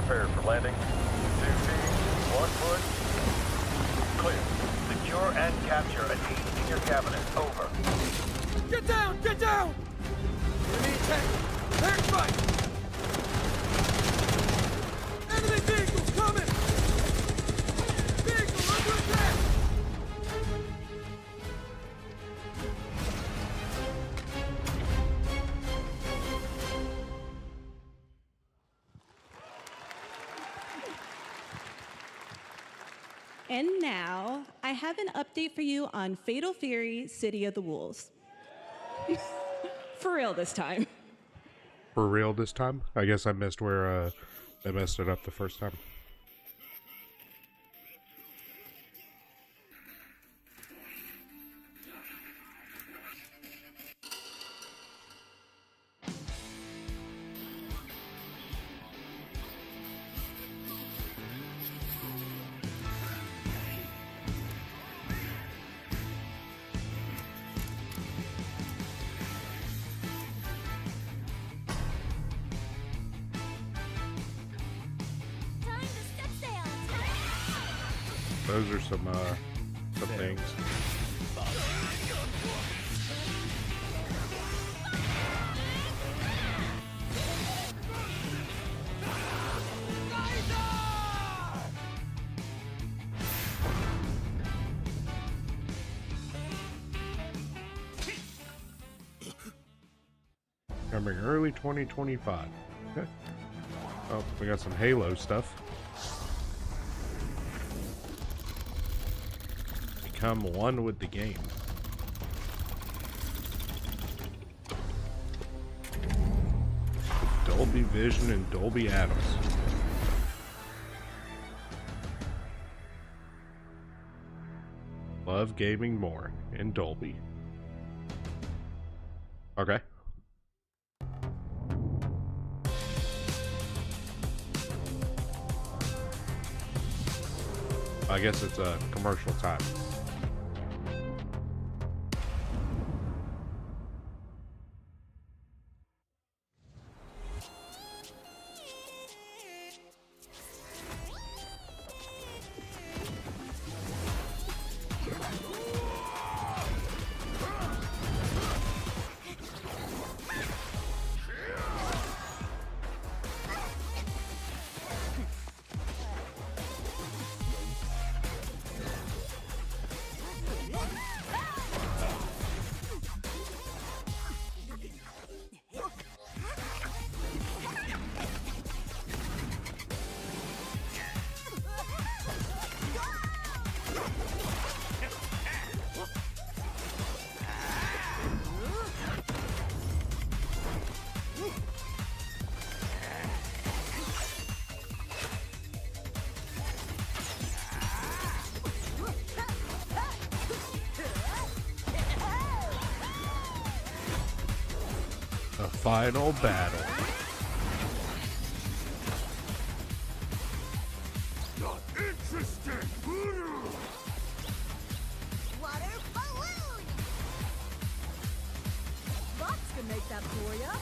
prepared for landing. 2 feet, 1 foot. Clear. Secure and capture a D senior cabinet. Over. Get down! Get down! Enemy attack! Attack fight! Enemy vehicles coming! Vehicle under attack! And now, I have an update for you on Fatal Fury: City of the Wolves. For real this time. For real this time? I guess I missed where they messed it up the first time. Time to set sail. Those are some things. Coming early 2025. Okay. Oh, we got some Halo stuff. Become one with the game. Dolby Vision and Dolby Atmos. Love gaming more in Dolby. Okay. I guess it's a commercial time. The final battle. Not interested! Water balloon. Lots can make that for ya.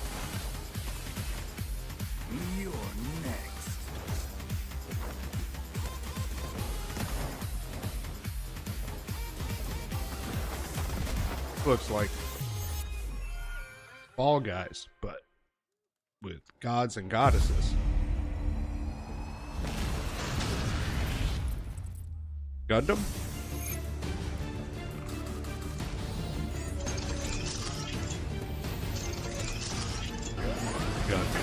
You're next. Looks like Fall Guys, but with gods and goddesses. Gundam? Gundam.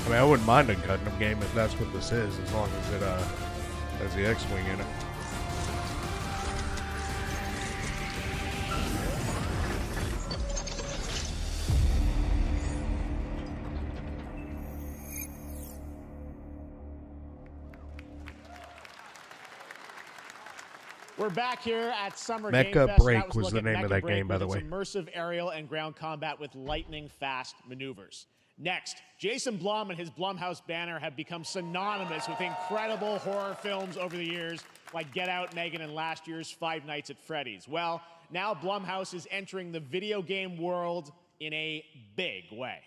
I mean, I wouldn't mind a Gundam game if that's what this is, as long as it has the X-Wing in it. We're back here at Summer Mecha Game Fest. Break That was a the look at name of Mecha that Break game, by with the its way. immersive aerial and ground combat with lightning-fast maneuvers. Next, Jason Blum and his Blumhouse banner have become synonymous with incredible horror films over the years, like Get Out, Megan, and last year's Five Nights at Freddy's. Well, now Blumhouse is entering the video game world in a big way.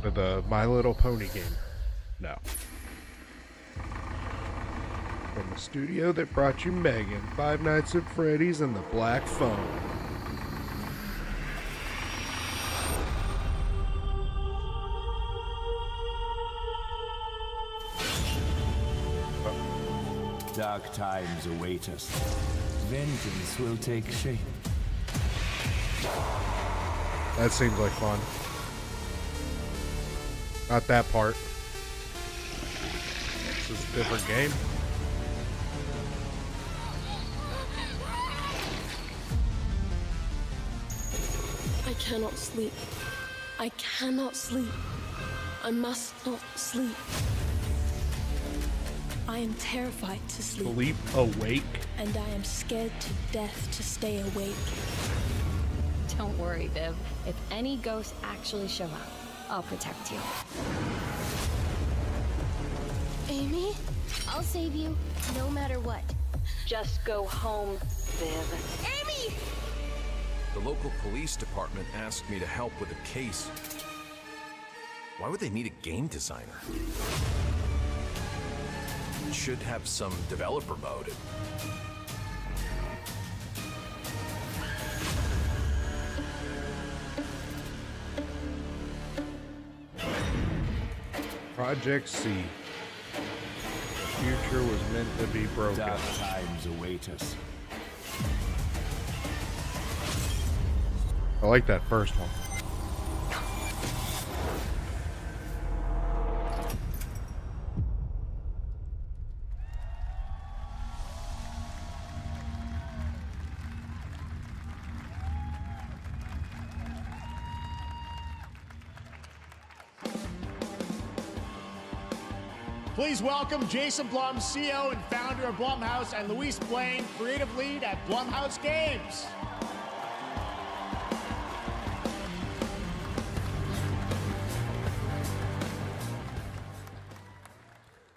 For the My Little Pony game. No. From the studio that brought you Megan, Five Nights at Freddy's, and the Black Phone. Dark times await us. Vengeance will take shape. That seems like fun. Not that part. This is a different game. I cannot sleep. I cannot sleep. I must not sleep. I am terrified to sleep. Sleep awake. And I am scared to death to stay awake. Don't worry, Viv. If any ghosts actually show up, I'll protect you. Amy? I'll save you, no matter what. Just go home, Viv. Amy! The local police department asked me to help with a case. Why would they need a game designer? It should have some developer mode. Project C. The future was meant to be broken. Dark times await us. I like that first one. Please welcome Jason Blum, CEO and founder of Blumhouse, and Luis Blaine, creative lead at Blumhouse Games.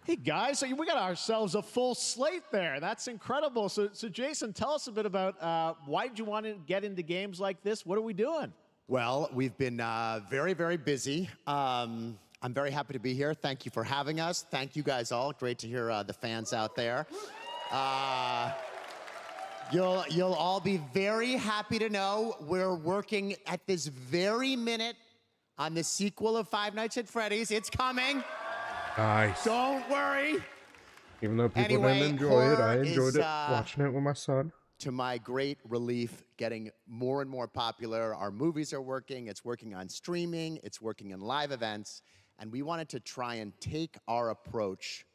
Hey guys, so we got ourselves a full slate there. That's incredible. So Jason, tell us a bit about why did you want to get into games like this? What are we doing? Well, we've been very, very busy. I'm very happy to be here. Thank you for having us. Thank you guys all. Great to hear the fans out there. You'll all be very happy to know we're working at this very minute on the sequel of Five Nights at Freddy's. It's coming. Nice. Don't worry. Even though people Anyway, didn't enjoy it, I horror enjoyed is, it watching it with my son. To my great relief, getting more and more popular. Our movies are working. It's working on streaming. It's working in live events. And we wanted to try and take our approach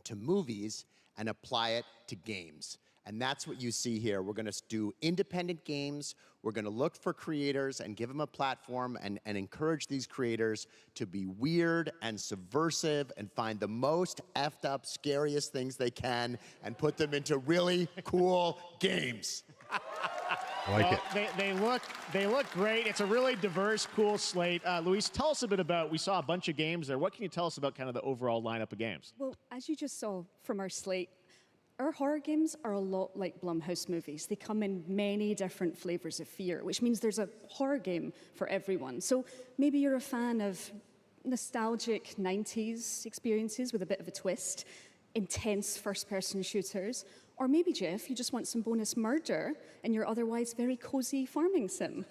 to movies and apply it to games. And that's what you see here. We're going to do independent games. We're going to look for creators and give them a platform and encourage these creators to be weird and subversive and find the most effed up, scariest things they can and put them into really cool games. I like it. They look great. It's a really diverse, cool slate. Luis, tell us a bit about, we saw a bunch of games there. What can you tell us about kind of the overall lineup of games? Well, as you just saw from our slate, our horror games are a lot like Blumhouse movies. They come in many different flavors of fear, which means there's a horror game for everyone. So maybe you're a fan of nostalgic 90s experiences with a bit of a twist, intense first-person shooters, or maybe, Jeff, you just want some bonus murder in your otherwise very cozy farming sim.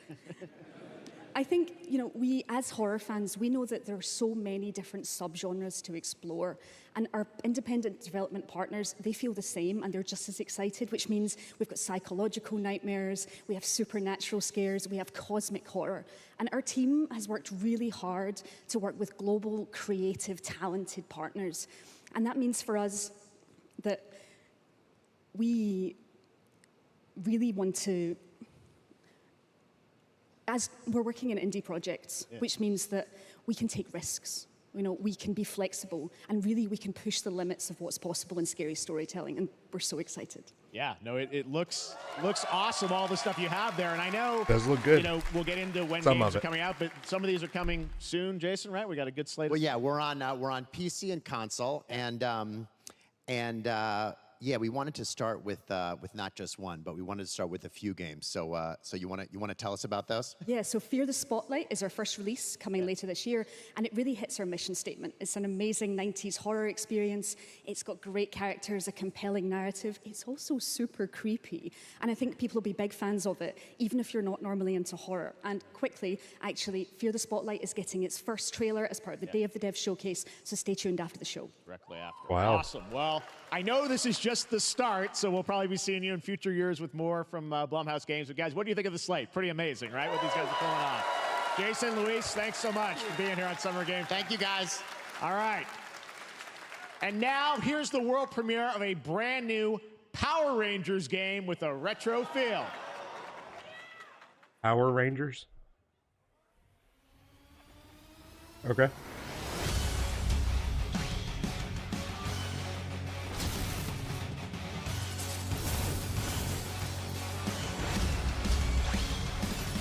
I think, we as horror fans, we know that there are so many different subgenres to explore, and our independent development partners, they feel the same, and they're just as excited, which means we've got psychological nightmares, we have supernatural scares, we have cosmic horror. And our team has worked really hard to work with global, creative, talented partners. And that means for us that we really want to, as we're working in indie projects, which means that we can take risks. we can be flexible and really we can push the limits of what's possible in scary storytelling. And we're so excited. Yeah, no, it looks awesome, all the stuff you have there. And I know, does look good. We'll get into when Some games of are it. coming out, but some of these are coming soon, Jason, right? We got a good slate. Well, yeah, we're on PC and console, yeah, we wanted to start with not just one, but we wanted to start with a few games. So you want to tell us about those? Yeah, so Fear the Spotlight is our first release coming later this year, and it really hits our mission statement. It's an amazing 90s horror experience. It's got great characters, a compelling narrative. It's also super creepy, and I think people will be big fans of it, even if you're not normally into horror. And quickly, actually, Fear the Spotlight is getting its first trailer as part of the Day of the Dev showcase, so stay tuned after the show. Directly after. Wow. Awesome. Well, I know this is just the start, so we'll probably be seeing you in future years with more from Blumhouse Games. But guys, what do you think of the slate? Pretty amazing, right? What these guys are pulling on. Jason, Luis, thanks so much for being here on Summer Game. Thank you, guys. All right. And now here's the world premiere of a brand new Power Rangers game with a retro feel. Power Rangers. Okay.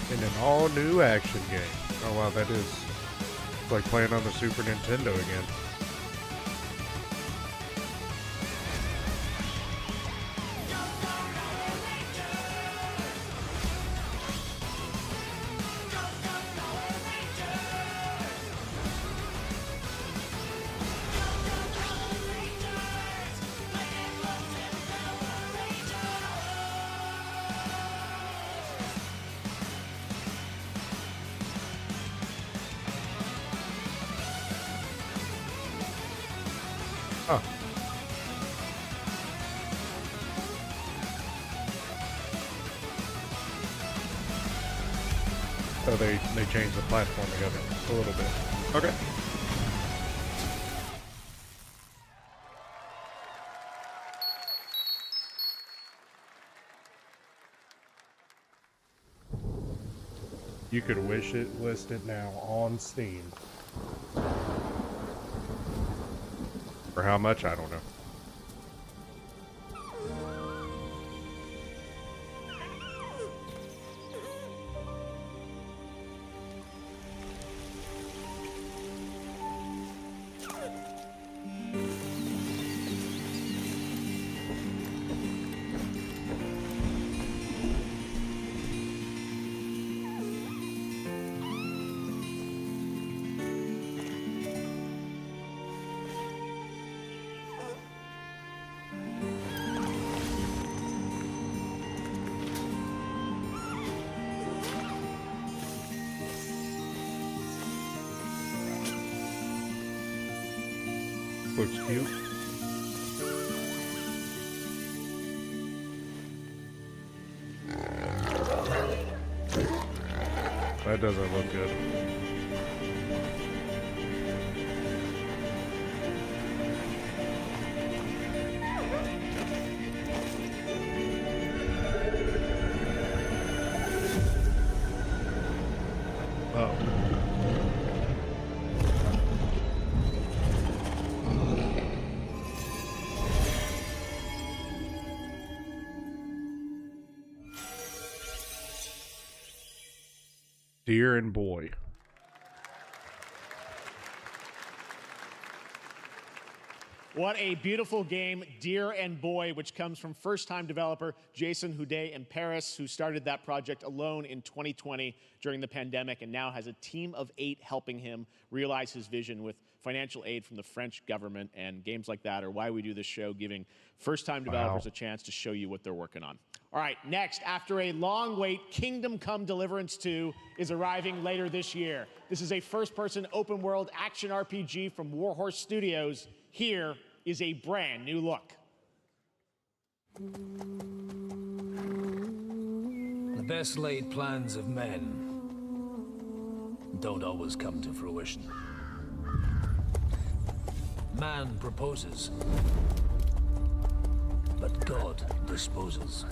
In an all-new action game. Oh wow, that is it's like playing on the Super Nintendo again. Oh. So they changed the platforming of it a little bit. Okay. You could wish it listed now on Steam. For how much, I don't know. Looks cute. That doesn't look good. Deer and Boy. What a beautiful game, Deer and Boy, which comes from first-time developer Jason Houdet in Paris, who started that project alone in 2020 during the pandemic and now has a team of 8 helping him realize his vision with financial aid from the French government. And games like that are why we do this show, giving first-time developers a chance to show you what they're working on. All right, next, after a long wait, Kingdom Come Deliverance 2 is arriving later this year. This is a first-person open-world action RPG from Warhorse Studios. Here is a brand new look. The best laid plans of men don't always come to fruition. Man proposes, but God disposes.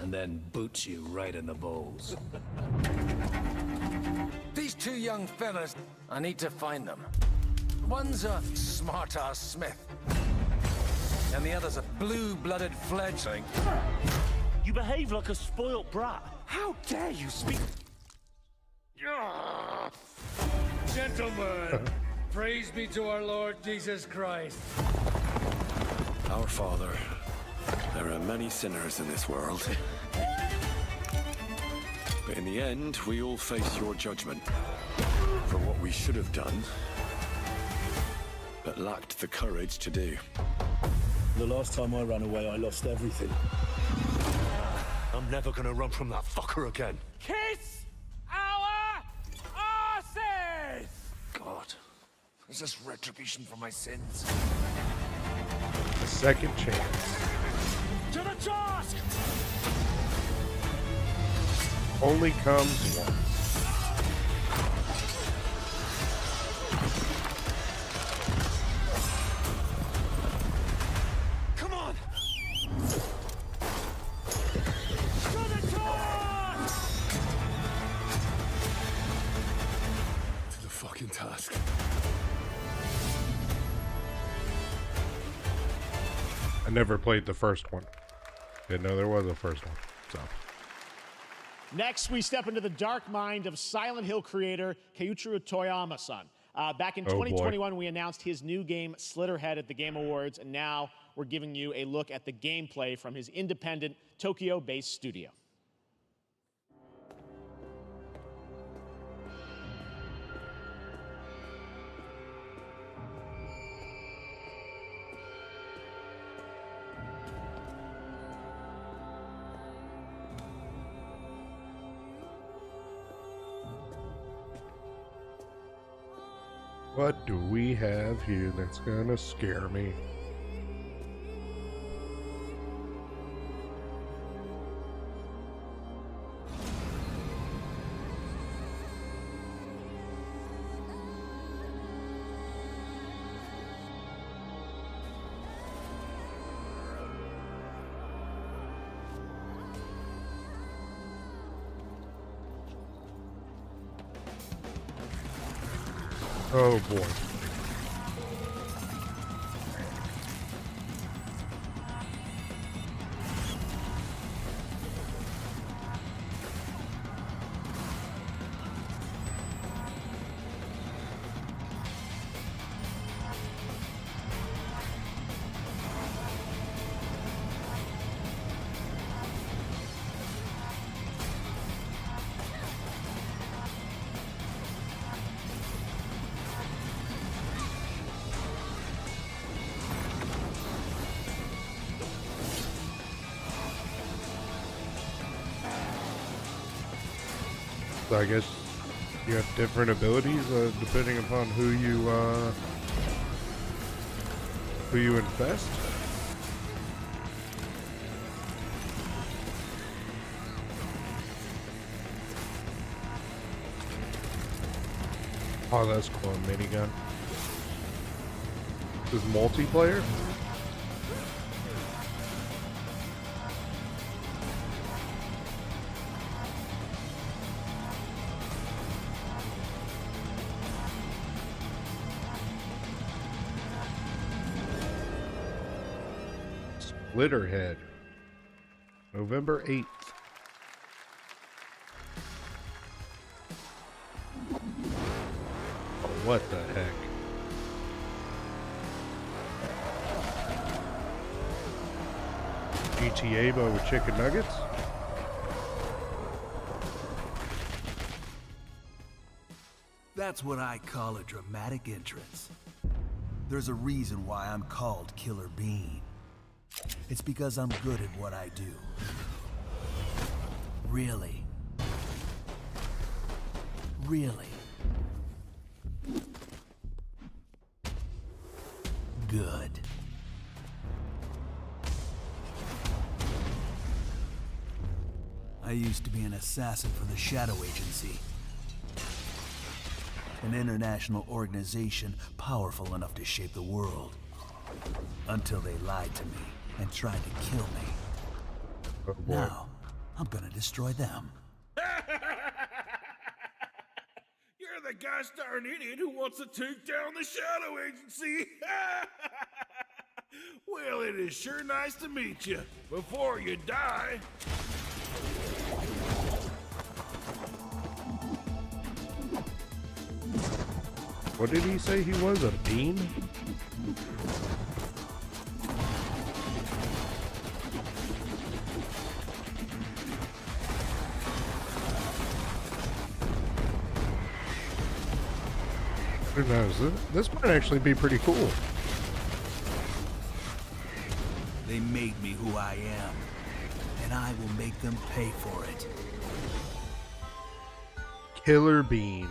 And then boots you right in the balls. These two young fellas. I need to find them. One's a smart-ass smith, and the other's a blue-blooded fledgling. You behave like a spoilt brat. How dare you speak? Gentlemen, praise be to our Lord Jesus Christ. Our Father, there are many sinners in this world. But in the end, we all face your judgment for what we should have done, but lacked the courage to do. The last time I ran away, I lost everything. I'm never gonna run from that fucker again. Kiss our asses! God, is this retribution for my sins? A second chance. To the task! Only comes once. Come on! To the task! To the fucking task. I never played the first one. Didn't know there was a first one. So. Next, we step into the dark mind of Silent Hill creator Keiichiro Toyama-san. Back in 2021, we announced his new game, Slitterhead, at the Game Awards, and now we're giving you a look at the gameplay from his independent, Tokyo-based studio. What do we have here that's gonna scare me? Oh boy. So I guess you have different abilities depending upon who you infest. Oh, that's cool. Minigun. This is multiplayer? Slitterhead, November 8th. Oh, what the heck? GTA but with chicken nuggets? That's what I call a dramatic entrance. There's a reason why I'm called Killer Bean. It's because I'm good at what I do. Really. Really. Good. I used to be an assassin for the Shadow Agency. An international organization powerful enough to shape the world. Until they lied to me and tried to kill me. Oh, now, I'm gonna destroy them. You're that gosh darn idiot who wants to take down the Shadow Agency. Well, it is sure nice to meet you. Before you die. What did he say he was? A bean? Who knows? This might actually be pretty cool. They made me who I am, and I will make them pay for it. Killer Bean.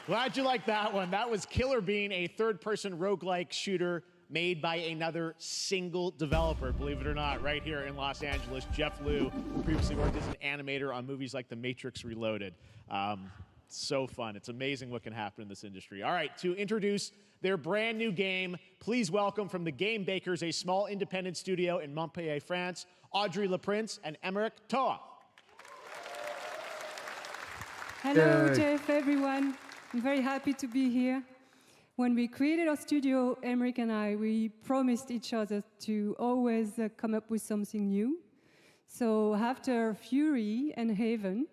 Glad you liked that one. That was Killer Bean, a third-person roguelike shooter made by another single developer, believe it or not, right here in Los Angeles. Jeff Liu, who previously worked as an animator on movies like The Matrix Reloaded. So fun. It's amazing what can happen in this industry. All right, to introduce their brand new game, please welcome from the Game Bakers, a small independent studio in Montpellier, France, Audrey LaPrince and Emmerich Toa. Hello, Yay. Jeff, everyone. I'm very happy to be here. When we created our studio, Emmerich and I, we promised each other to always come up with something new. So after Fury and Haven,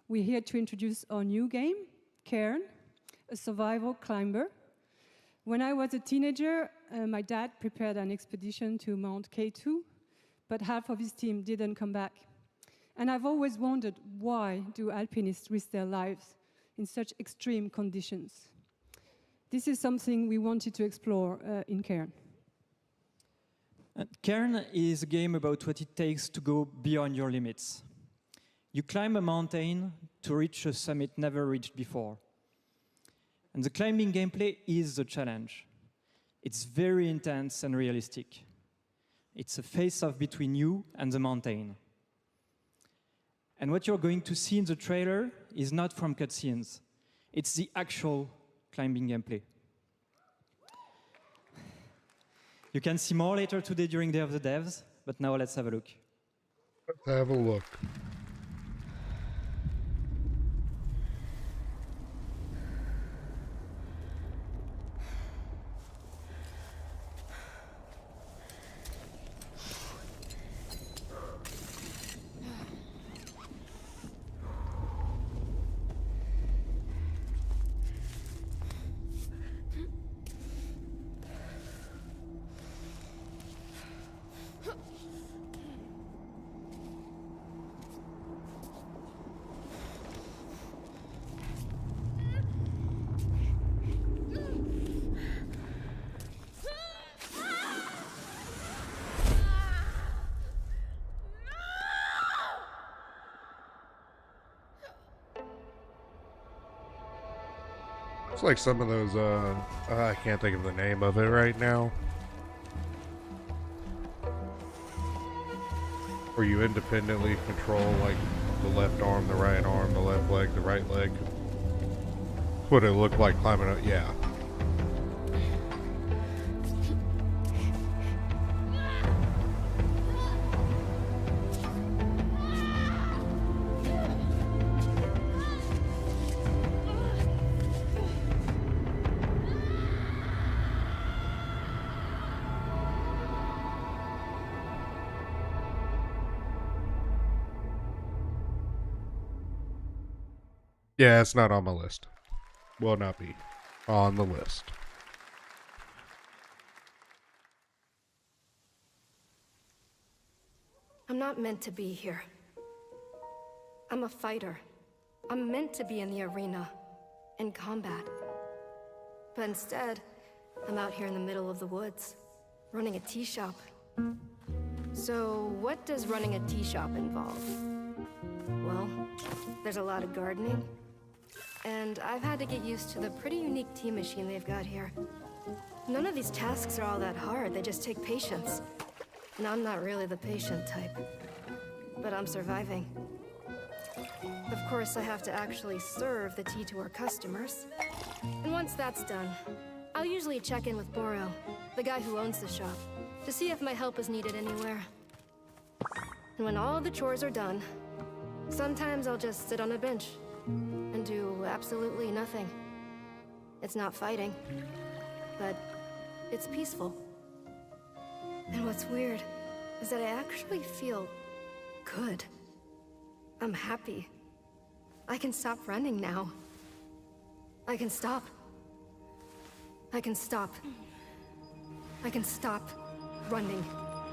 we're here to introduce our new game, Cairn, a survival climber. When I was a teenager, my dad prepared an expedition to Mount K2, but half of his team didn't come back. And I've always wondered, why do alpinists risk their lives in such extreme conditions? This is something we wanted to explore in Cairn. Cairn is a game about what it takes to go beyond your limits. You climb a mountain to reach a summit never reached before. And the climbing gameplay is the challenge. It's very intense and realistic. It's a face-off between you and the mountain. And what you're going to see in the trailer is not from cutscenes. It's the actual climbing gameplay. You can see more later today during Day of the Devs, but now let's have a look. Let's have a look. It's like some of those, I can't think of the name of it right now. Where you independently control, like, the left arm, the right arm, the left leg, the right leg. That's what it looked like climbing up, yeah. Yeah, it's not on my list. Will not be on the list. I'm not meant to be here. I'm a fighter. I'm meant to be in the arena, in combat. But instead, I'm out here in the middle of the woods, running a tea shop. So, what does running a tea shop involve? Well, there's a lot of gardening. And I've had to get used to the pretty unique tea machine they've got here. None of these tasks are all that hard, they just take patience. And I'm not really the patient type. But I'm surviving. Of course, I have to actually serve the tea to our customers. And once that's done, I'll usually check in with Boro, the guy who owns the shop, to see if my help is needed anywhere. And when all the chores are done, Sometimes I'll just sit on a bench and do absolutely nothing. It's not fighting, but it's peaceful. And what's weird is that I actually feel good. I'm happy. I can stop running now. I can stop. I can stop. I can stop running.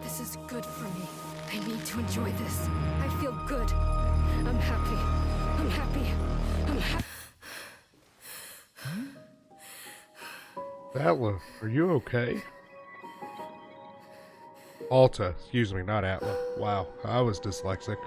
This is good for me. I need to enjoy this. I feel good. I'm happy. I'm happy. I'm happy. Atla, are you okay? Alta, excuse me, not Atla. Wow, I was dyslexic.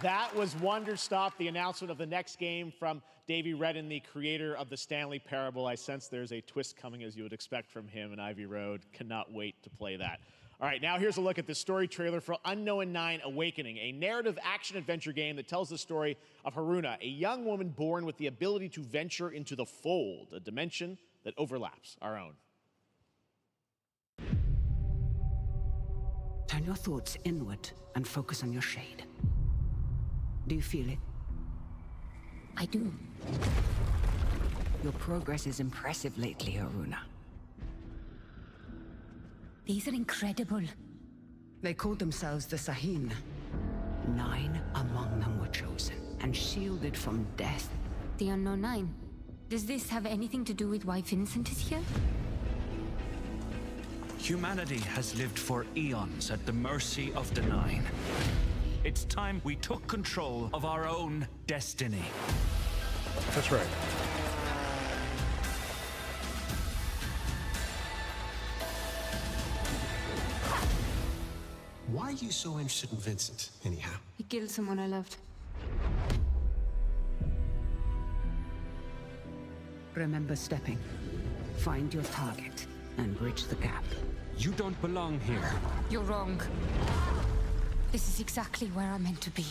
That was Wonderstop, the announcement of the next game from Davey Redden, the creator of the Stanley Parable. I sense there's a twist coming, as you would expect from him in Ivy Road. Cannot wait to play that. All right, now here's a look at the story trailer for Unknown 9 Awakening, a narrative action-adventure game that tells the story of Haruna, a young woman born with the ability to venture into the Fold, a dimension that overlaps our own. Turn your thoughts inward and focus on your shade. Do you feel it? I do. Your progress is impressive lately, Haruna. These are incredible. They called themselves the Sahin. 9 among them were chosen and shielded from death. The Unknown 9. Does this have anything to do with why Vincent is here? Humanity has lived for eons at the mercy of the 9. It's time we took control of our own destiny. That's right. Why are you so interested in Vincent, anyhow? He killed someone I loved. Remember stepping. Find your target and bridge the gap. You don't belong here. You're wrong. This is exactly where I'm meant to be.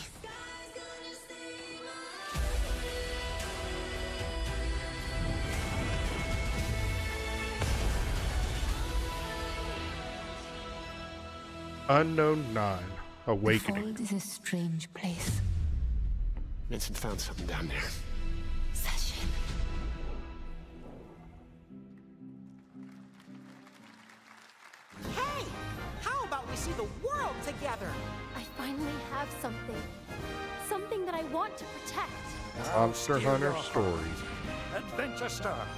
Unknown 9 Awakening. The Fold is a strange place. Vincent found something down there. Session. Hey! How about we see the world together? I finally have something. Something that I want to protect. Monster Hunter Stories. Adventure starts.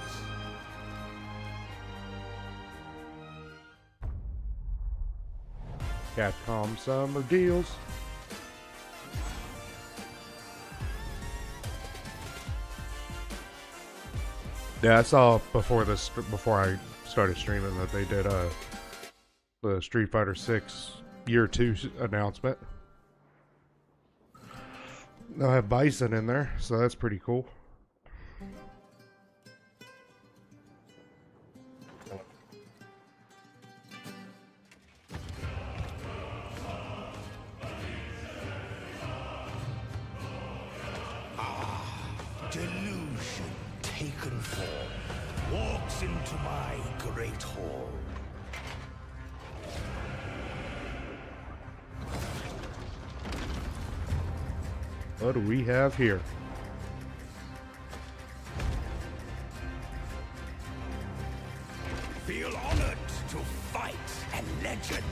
Capcom Summer Deals. Yeah, I saw before I started streaming that they did the Street Fighter 6 Year 2 announcement. They'll have Bison in there, so that's pretty cool. Delusion taken form walks into my great hall. What do we have here? Feel honored to fight a legend.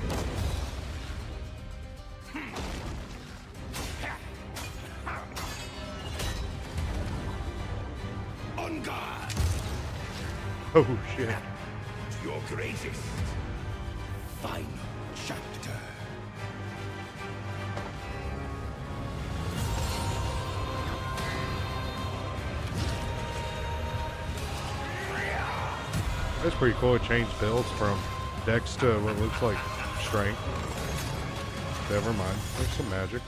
On guard. Oh shit. To your greatest final chapter. That's pretty cool. It changed builds from Dex to what looks like Strength. Never mind. There's some magic.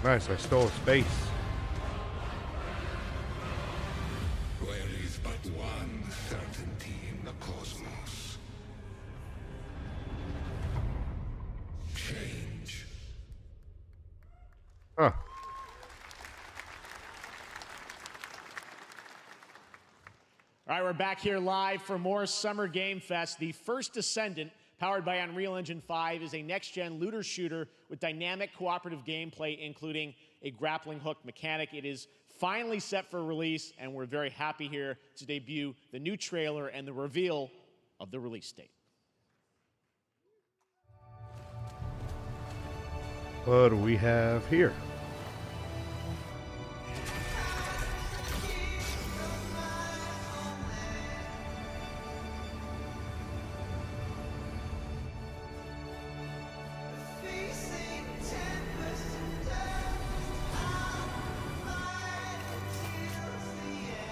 Nice, I stole a space. but one certainty in the cosmos. Change. Huh. All right, we're back here live for more Summer Game Fest. The First Descendant, powered by Unreal Engine 5, is a next-gen looter shooter with dynamic cooperative gameplay, including a grappling hook mechanic. It is finally set for release, and we're very happy here to debut the new trailer and the reveal of the release date. What do we have here?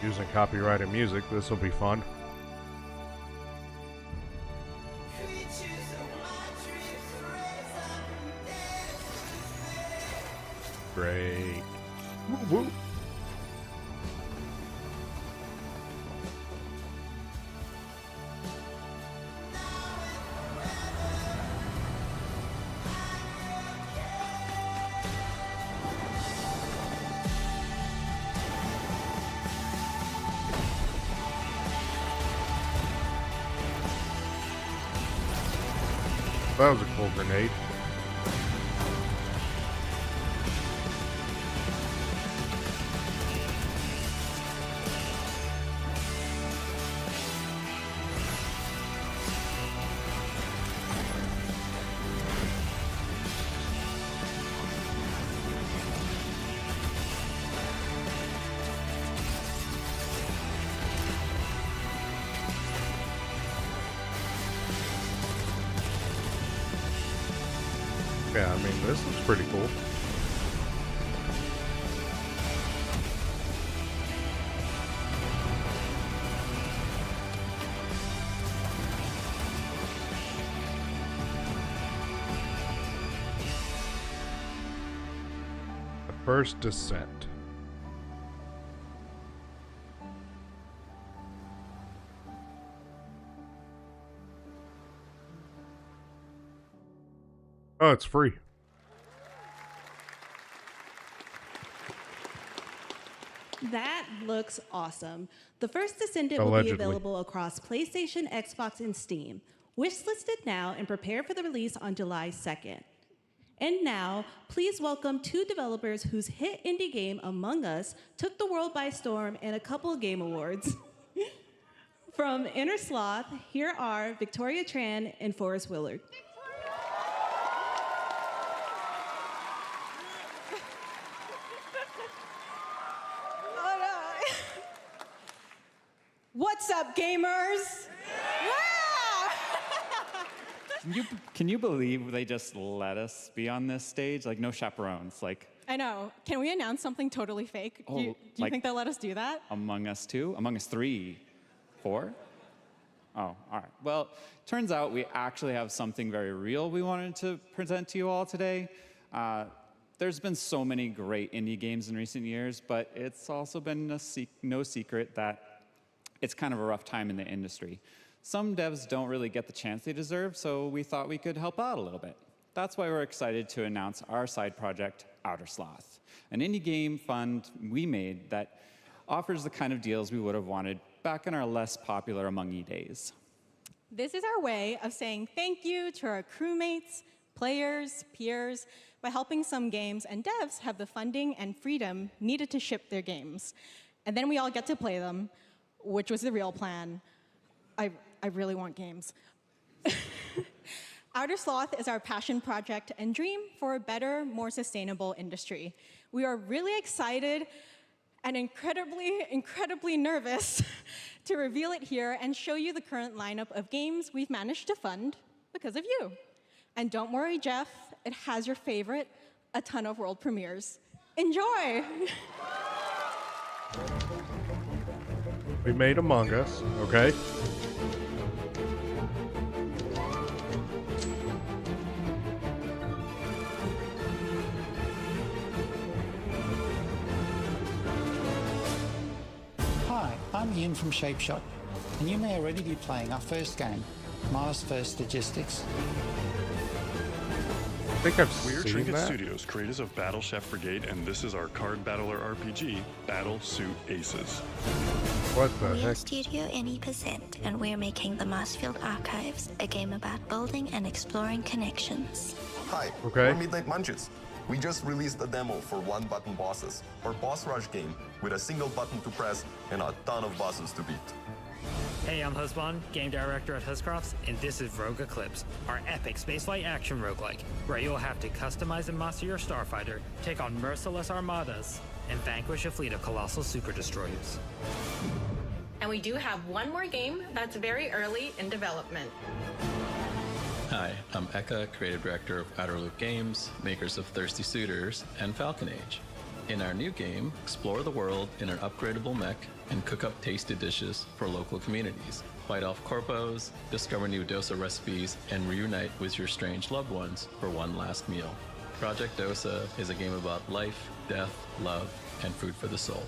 Using copyrighted music, this will be fun. Great. Woo woo. That was a cool grenade. Yeah, I mean, this looks pretty cool. The First Descent. Oh, it's free. That looks awesome. The First Descendant Allegedly. will be available across PlayStation, Xbox, and Steam. Wishlist it now and prepare for the release on July 2nd. And now, please welcome two developers whose hit indie game, Among Us, took the world by storm in a couple of game awards. From Inner Sloth, here are Victoria Tran and Forrest Willard. What's up, gamers? Can you believe they just let us be on this stage? Like, no chaperones. Like, I know. Can we announce something totally fake? Do you like- think they'll let us do that? Among Us 2? Among Us 3? 4? Oh, all right. Well, turns out we actually have something very real we wanted to present to you all today. There's been so many great indie games in recent years, but it's also been no secret that it's kind of a rough time in the industry. Some devs don't really get the chance they deserve, so we thought we could help out a little bit. That's why we're excited to announce our side project, Outer Sloth, an indie game fund we made that offers the kind of deals we would have wanted back in our less popular Among Us days. This is our way of saying thank you to our crewmates, players, peers, by helping some games and devs have the funding and freedom needed to ship their games. And then we all get to play them, which was the real plan. I really want games. Outer Sloth is our passion project and dream for a better, more sustainable industry. We are really excited and incredibly nervous to reveal it here and show you the current lineup of games we've managed to fund because of you. And don't worry, Jeff, it has your favorite, a ton of world premieres. Enjoy! We made Among Us, okay? Hi, I'm Ian from Shapeshot, and you may already be playing our first game, Mars First Logistics. I think I've We're seen Trinket that. Studios, creators of Battle Chef Brigade, and this is our card battler RPG, Battle Suit Aces. What the We're heck? Studio Any%, and we're making the Marsfield Archives, a game about building and exploring connections. Hi, Okay. we're Midnight Munches. We just released a demo for one-button bosses, our boss rush game with a single button to press and a ton of bosses to beat. Hey, I'm Husband, game director at Huscrofts, and this is Rogue Eclipse, our epic spaceflight action roguelike, where you'll have to customize and master your starfighter, take on merciless armadas, and vanquish a fleet of colossal super destroyers. And we do have one more game that's very early in development. Hi, I'm Eka, creative director of Outer Loop Games, makers of Thirsty Suitors and Falcon Age. In our new game, explore the world in an upgradable mech and cook up tasty dishes for local communities. Fight off corpos, discover new dosa recipes, and reunite with your strange loved ones for one last meal. Project Dosa is a game about life, death, love, and food for the soul.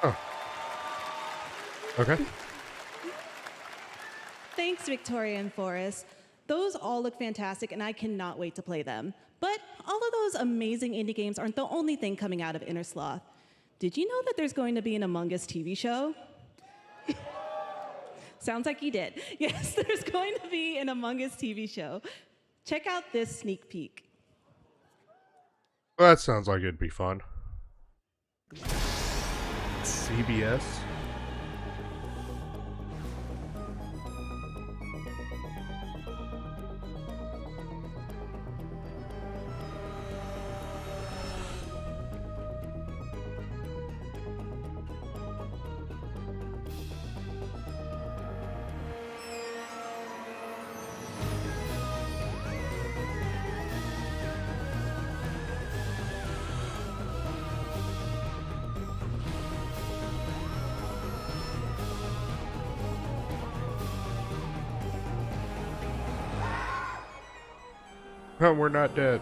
Oh. Okay. Thanks, Victoria and Forrest. Those all look fantastic, and I cannot wait to play them. But all of those amazing indie games aren't the only thing coming out of Inner Sloth. Did you know that there's going to be an Among Us TV show? Sounds like you did. Yes, there's going to be an Among Us TV show. Check out this sneak peek. Well, that sounds like it'd be fun. CBS? No, we're not dead.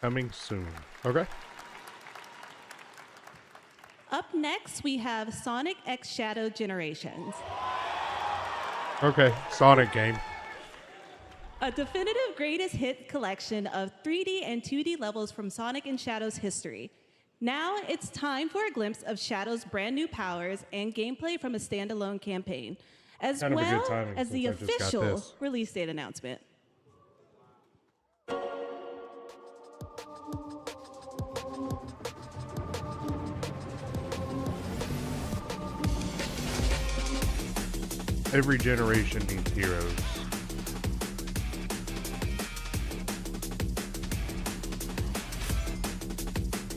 Coming soon. Okay. Up next, we have Sonic X Shadow Generations. Okay, Sonic game. A definitive greatest hit collection of 3D and 2D levels from Sonic and Shadow's history. Now it's time for a glimpse of Shadow's brand new powers and gameplay from a standalone campaign, as Kind of a good well timing as the since I just got official this. release date announcement. Every generation needs heroes.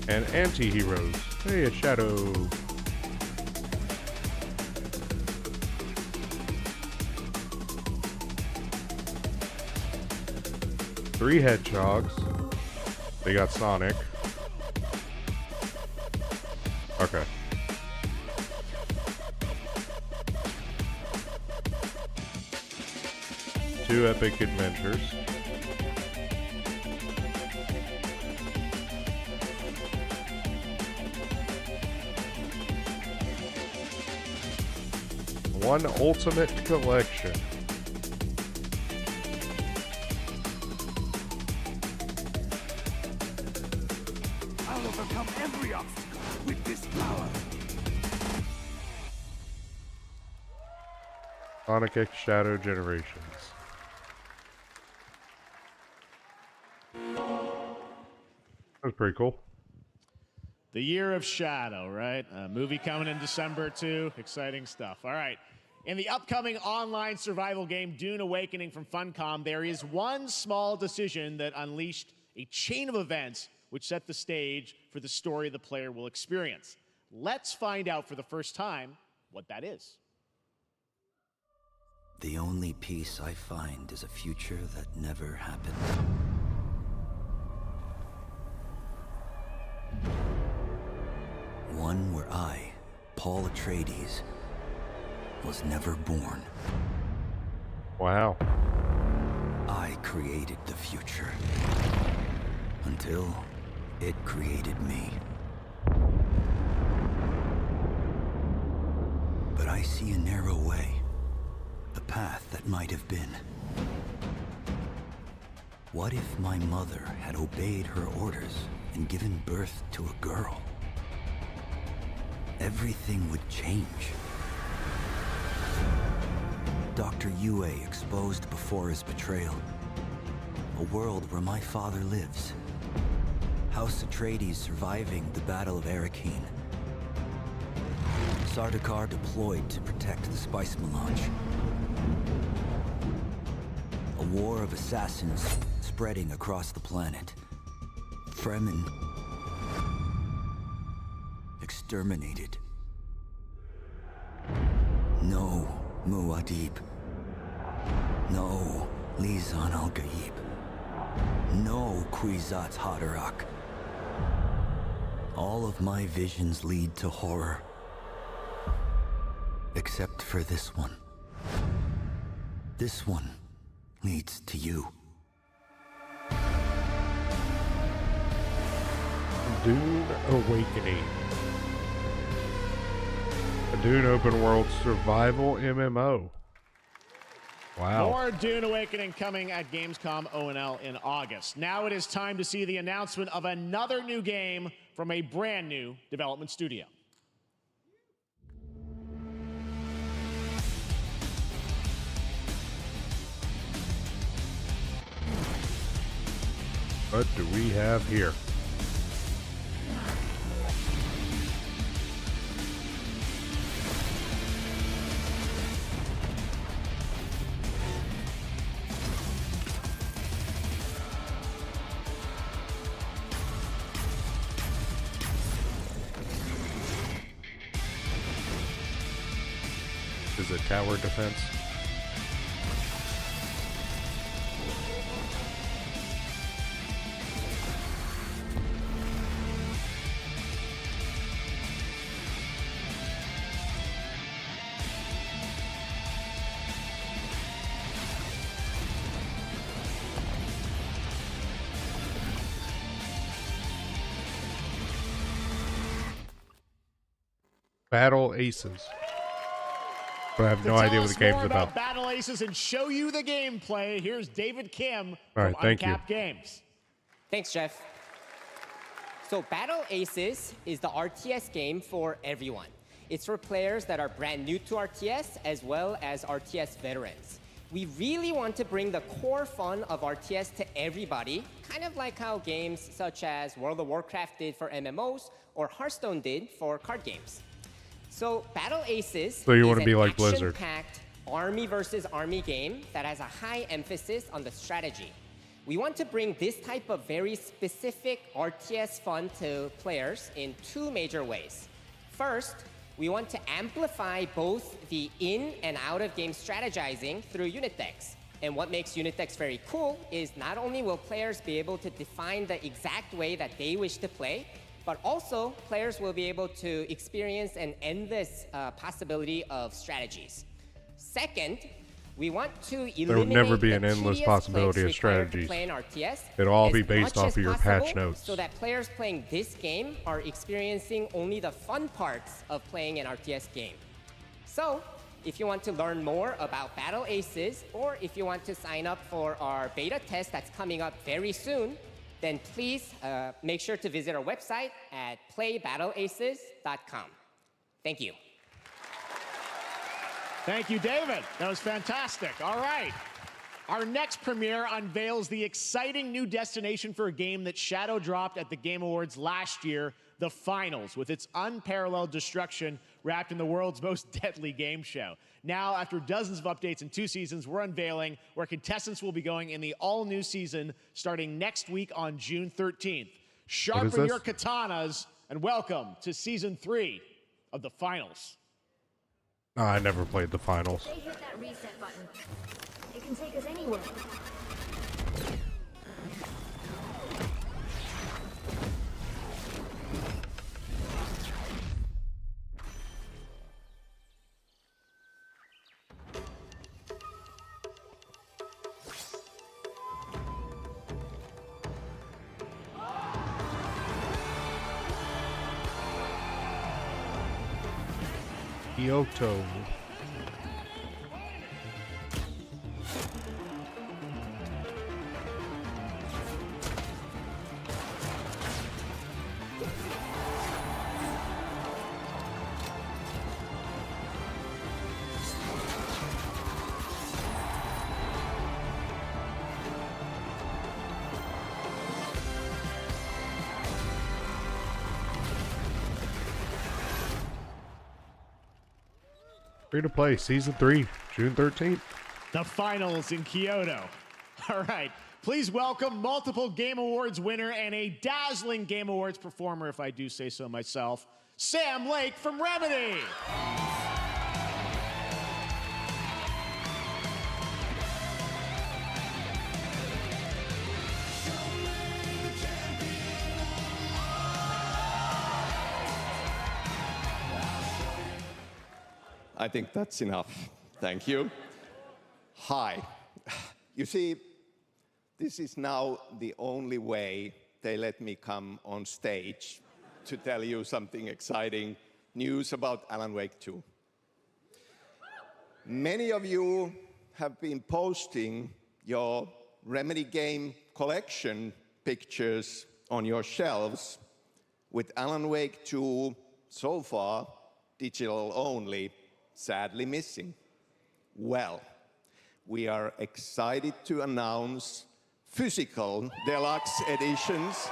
And anti-heroes. Hey, a shadow. Three hedgehogs. They got Sonic. Okay. Two epic adventures. One ultimate collection. I'll overcome every obstacle with this power. Sonic X Shadow Generations. That's pretty cool. The Year of Shadow, right? A movie coming in December too. Exciting stuff. All right. In the upcoming online survival game Dune Awakening from Funcom, there is one small decision that unleashed a chain of events which set the stage for the story the player will experience. Let's find out for the first time what that is. The only peace I find is a future that never happened. One where I, Paul Atreides, was never born. Wow. I created the future. Until it created me. But I see a narrow way. A path that might have been. What if my mother had obeyed her orders and given birth to a girl? Everything would change. Dr. Yue exposed before his betrayal. A world where my father lives. House Atreides surviving the Battle of Arrakeen. Sardaukar deployed to protect the spice melange. A war of assassins spreading across the planet. Fremen exterminated. No Muad'Dib. No Lisan al-Gaib. No Kwisatz Haderach. All of my visions lead to horror. Except for this one. This one leads to you. Dune Awakening. A Dune open world survival MMO. Wow. More Dune Awakening coming at Gamescom ONL in August. Now it is time to see the announcement of another new game from a brand new development studio. What do we have here? Is it tower defense? Battle Aces. But I have no idea what the game's about. Battle Aces and show you the gameplay. Here's David Kim All right, from thank you. Uncapped Games. Thanks, Jeff. So Battle Aces is the RTS game for everyone. It's for players that are brand new to RTS as well as RTS veterans. We really want to bring the core fun of RTS to everybody, kind of like how games such as World of Warcraft did for MMOs or Hearthstone did for card games. So Battle Aces So you is want to an be like Blizzard. action-packed army versus army game that has a high emphasis on the strategy. We want to bring this type of very specific RTS fun to players in two major ways. First, we want to amplify both the in and out of game strategizing through unit decks. And what makes unit decks very cool is not only will players be able to define the exact way that they wish to play, but also players will be able to experience an endless possibility of strategies. Second, we want to eliminate There will never be an the endless tedious possibility clicks of required to strategies. play in RTS It'll all as be based much off as of your patch possible, notes. so that players playing this game are experiencing only the fun parts of playing an RTS game. So, if you want to learn more about Battle Aces, or if you want to sign up for our beta test that's coming up very soon, then please make sure to visit our website at playbattleaces.com. Thank you. Thank you, David. That was fantastic. All right. Our next premiere unveils the exciting new destination for a game that shadow dropped at the Game Awards last year, the Finals, with its unparalleled destruction wrapped in the world's most deadly game show. Now, after dozens of updates in 2 seasons, we're unveiling where contestants will be going in the all-new season starting next week on June 13th. Sharpen your katanas and welcome to Season 3 of the Finals. Oh, I never played the finals. They hit that reset button. It can take us anywhere. Kyoto. Free to play season 3, June 13th. The finals in Kyoto. All right. Please welcome multiple Game Awards winner and a dazzling Game Awards performer, if I do say so myself, Sam Lake from Remedy. I think that's enough. Thank you. Hi. You see, this is now the only way they let me come on stage to tell you something exciting news about Alan Wake 2. Many of you have been posting your Remedy game collection pictures on your shelves with Alan Wake 2 so far digital only, sadly missing. Well, we are excited to announce physical deluxe editions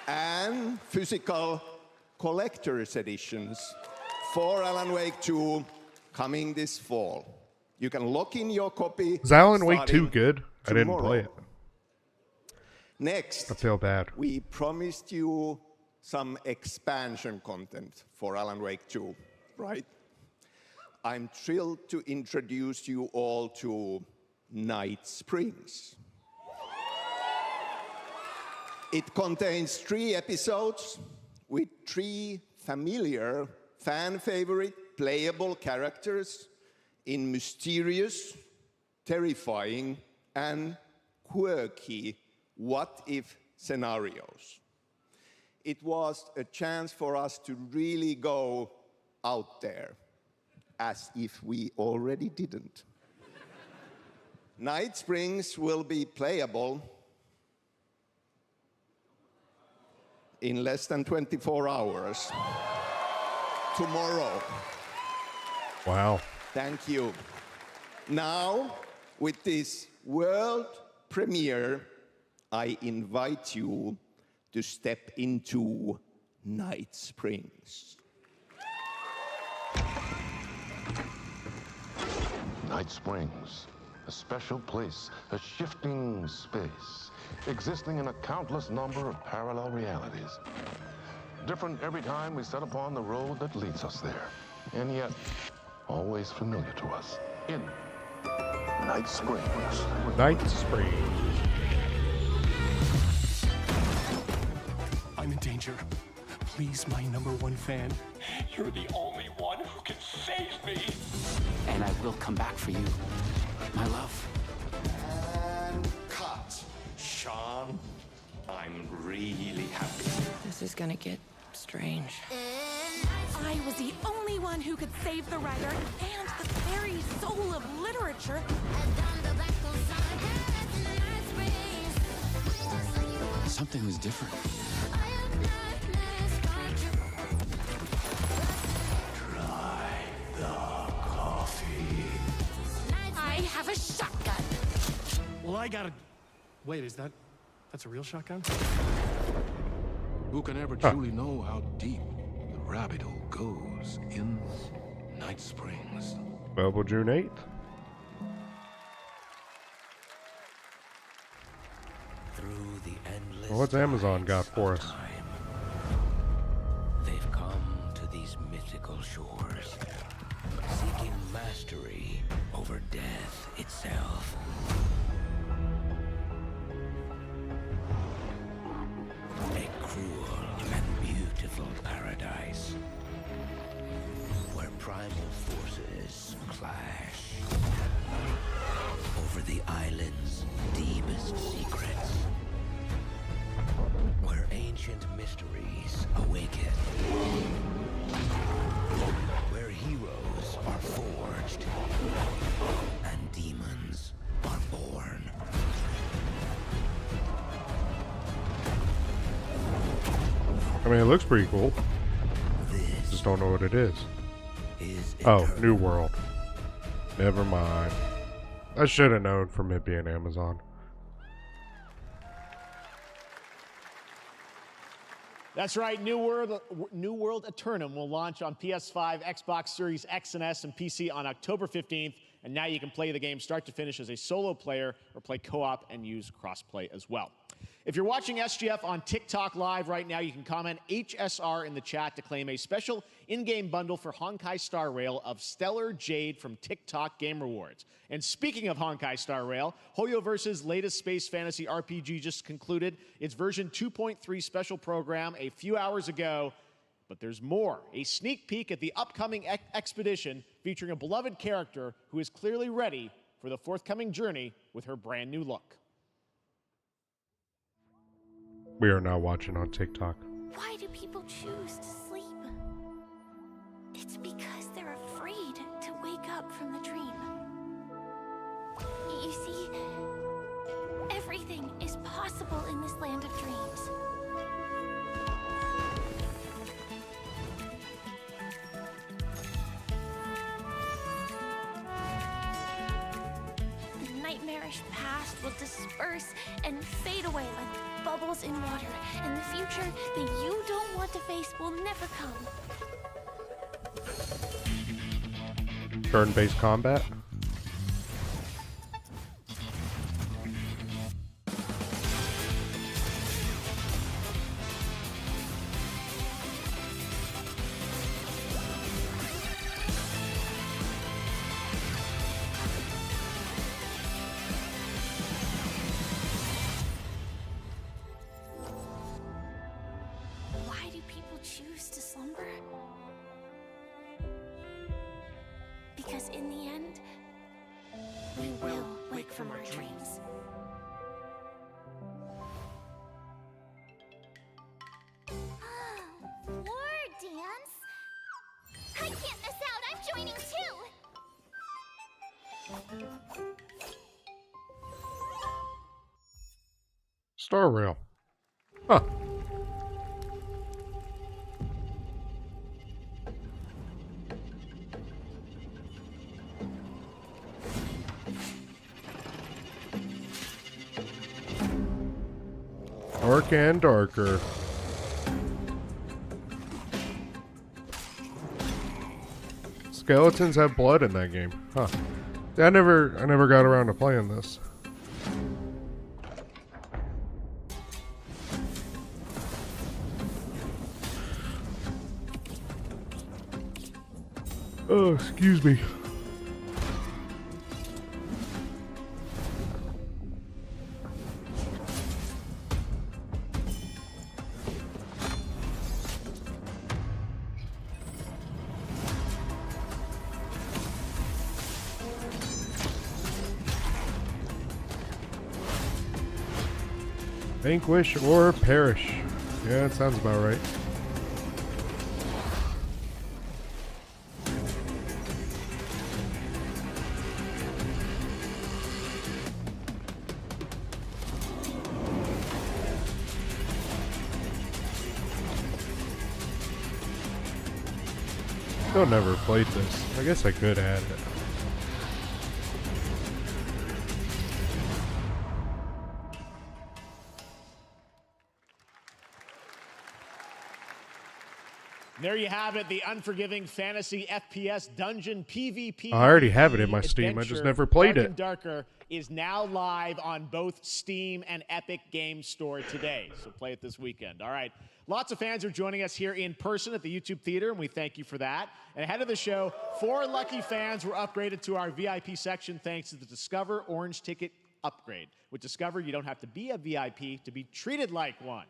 and physical collector's editions for Alan Wake 2 coming this fall. You can lock in your copy. Is Alan Wake 2 good? I didn't tomorrow. play it. Next, I feel bad. we promised you some expansion content for Alan Wake 2, right? I'm thrilled to introduce you all to Night Springs. It contains 3 episodes with 3 familiar, fan-favorite, playable characters in mysterious, terrifying, and quirky what-if scenarios. It was a chance for us to really go out there, as if we already didn't. Night Springs will be playable in less than 24 hours tomorrow. Wow. Thank you. Now, with this world premiere, I invite you to step into Night Springs. Night Springs, a special place, a shifting space, existing in a countless number of parallel realities. Different every time we set upon the road that leads us there, and yet always familiar to us. In Night Springs. Night Springs. I'm in danger. Please, my #1 fan. You're the only one who can save me. And I will come back for you, my love. And cut. Sean, I'm really happy. This is gonna get strange. I was the only one who could save the writer and the very soul of literature. Something was different. Try the coffee. I have a shotgun. Well, I gotta... Wait, that's a real shotgun? Who can ever truly know how deep the rabbit hole goes in Night Springs? Available June 8th. Through the endless Well, what's Amazon got for us? They've come to these mythical shores, seeking mastery over death itself. A cruel and beautiful paradise, where primal forces clash over the island's deepest secrets, where ancient mysteries awaken. mean, it looks pretty cool. Just don't know what it is. Oh, New World. Never mind. I should have known from it being Amazon. That's right. New World Eternum will launch on PS5, Xbox Series X and S, and PC on October 15th. And now you can play the game start to finish as a solo player or play co-op and use crossplay as well. If you're watching SGF on TikTok Live right now, you can comment HSR in the chat to claim a special in-game bundle for Honkai Star Rail of Stellar Jade from TikTok Game Rewards. And speaking of Honkai Star Rail, Hoyoverse's latest space fantasy RPG just concluded its version 2.3 special program a few hours ago. But there's more. A sneak peek at the upcoming expedition featuring a beloved character who is clearly ready for the forthcoming journey with her brand new look. We are now watching on TikTok. Why do people choose to sleep? It's because they're afraid to wake up from the dream. You see, everything is possible in this land of dreams. The nightmarish past will disperse and fade away like bubbles in water, and the future that you don't want to face will never come. Turn-based combat? Why do people choose to slumber? Because in the end, we will wake from our dreams. War dance? I can't miss out. I'm joining too. Star Rail. Huh. Dark and darker. Skeletons have blood in that game. Huh. Yeah, I never got around to playing this. Oh, excuse me. Vanquish or perish. Yeah, that sounds about right. Still never played this. I guess I could add it. There you have it, the unforgiving fantasy FPS dungeon PvP. I already have it in my Steam. I just never played it. Darker is now live on both Steam and Epic Games Store today. So play it this weekend. All right. Lots of fans are joining us here in person at the YouTube Theater, and we thank you for that. And ahead of the show, 4 lucky fans were upgraded to our VIP section thanks to the Discover Orange Ticket upgrade. With Discover, you don't have to be a VIP to be treated like one.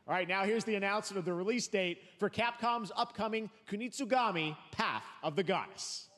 All right, now here's the announcement of the release date for Capcom's upcoming Kunitsugami Path of the Goddess.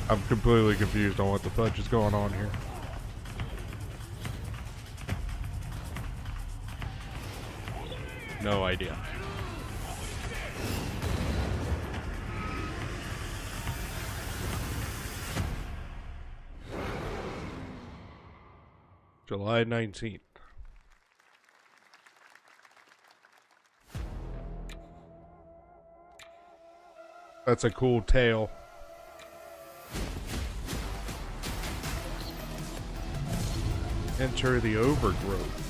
I'm completely confused on what the fudge is going on here. No idea. July 19th. That's a cool tale. Enter the overgrowth.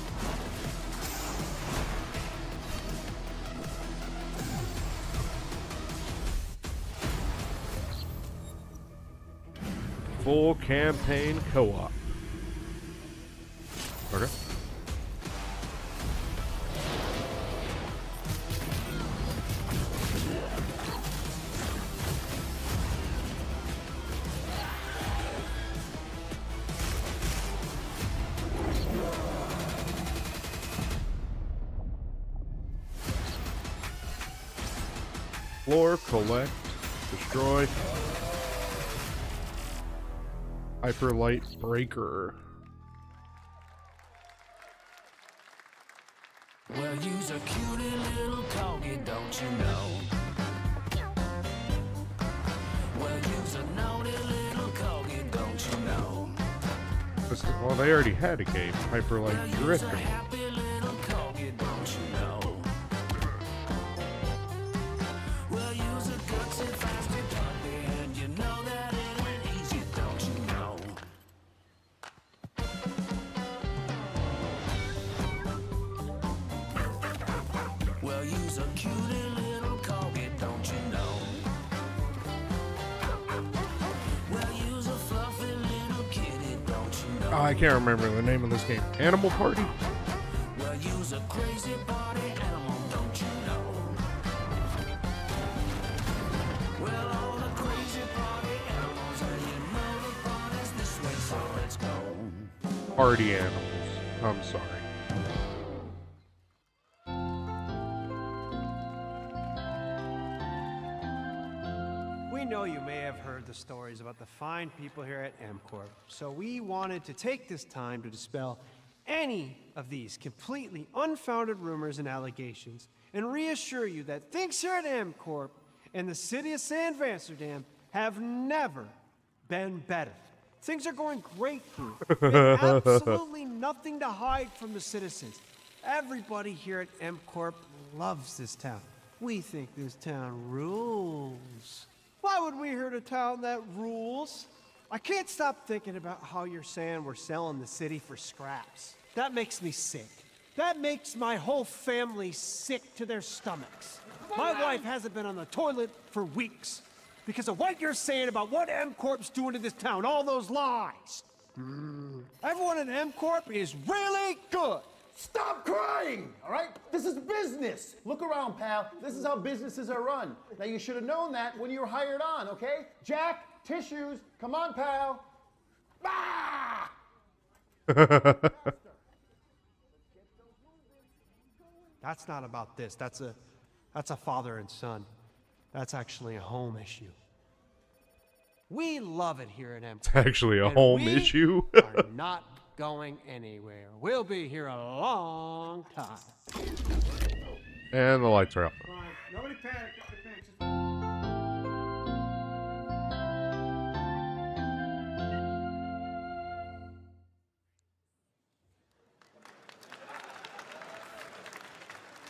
Full campaign co-op. Okay. Explore, collect, destroy. Hyperlight breaker. Well, you's a cutie little corgi, don't you know? Well, you's a naughty little corgi, don't you know? Well, they already had a game, Hyperlight Drifter. Happy little corgi, don't you know? Well, you's a gutsy, fasty puppy, and you know that it ain't easy, don't you know? Well, you's a cutie little corgi, don't you know? Well, you's a fluffy little kitty, don't you know? Oh, I can't remember the name of this game. Animal Party? Well, you's a crazy party animal, don't you know? Well, all the crazy party animals, and you know the party's this way, so let's go. Party animals. I'm sorry. We know you may have heard the stories about the fine people here at MCorp, so we wanted to take this time to dispel any of these completely unfounded rumors and allegations and reassure you that things here at MCorp and the city of San Vansterdam have never been better. Things are going great here. We have absolutely nothing to hide from the citizens. Everybody here at MCorp loves this town. We think this town rules. Why would we hurt a town that rules? I can't stop thinking about how you're saying we're selling the city for scraps. That makes me sick. That makes my whole family sick to their stomachs. My wife hasn't been on the toilet for weeks because of what you're saying about what MCorp's doing to this town, all those lies. Everyone in MCorp is really good. Stop crying, all right? This is business. Look around, pal. This is how businesses are run. Now, you should have known that when you were hired on, okay? Jack, tissues. Come on, pal. Ah! That's not about this. That's a father and son. That's actually a home issue. We love it here at MCorp. It's actually a home issue. are not going anywhere. We'll be here a long time. And the lights are out. Nobody panic.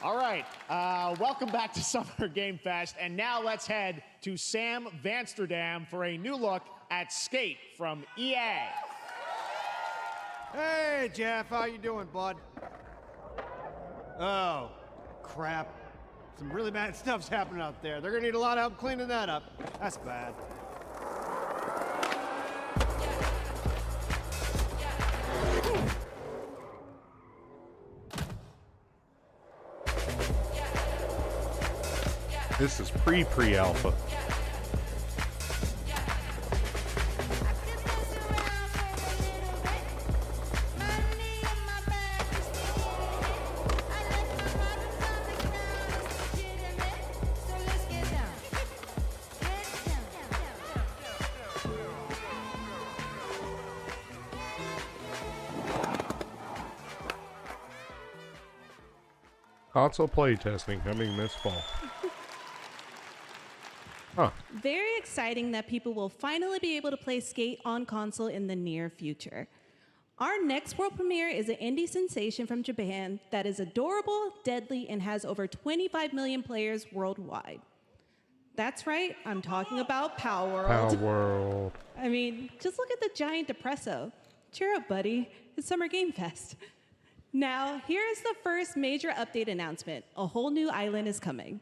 All right, welcome back to Summer Game Fest, and now let's head to Sam Vansterdam for a new look at Skate from EA. Hey, Jeff, how you doing, bud? Oh, crap. Some really bad stuff's happening out there. They're gonna need a lot of help cleaning that up. That's bad. This is pre-alpha. Console playtesting coming this fall. Huh. Very exciting that people will finally be able to play Skate on console in the near future. Our next world premiere is an indie sensation from Japan that is adorable, deadly, and has over 25 million players worldwide. That's right, I'm talking about Power World. Power World. I mean, just look at the giant depresso. Cheer up, buddy. It's Summer Game Fest. Now, here is the first major update announcement. A whole new island is coming.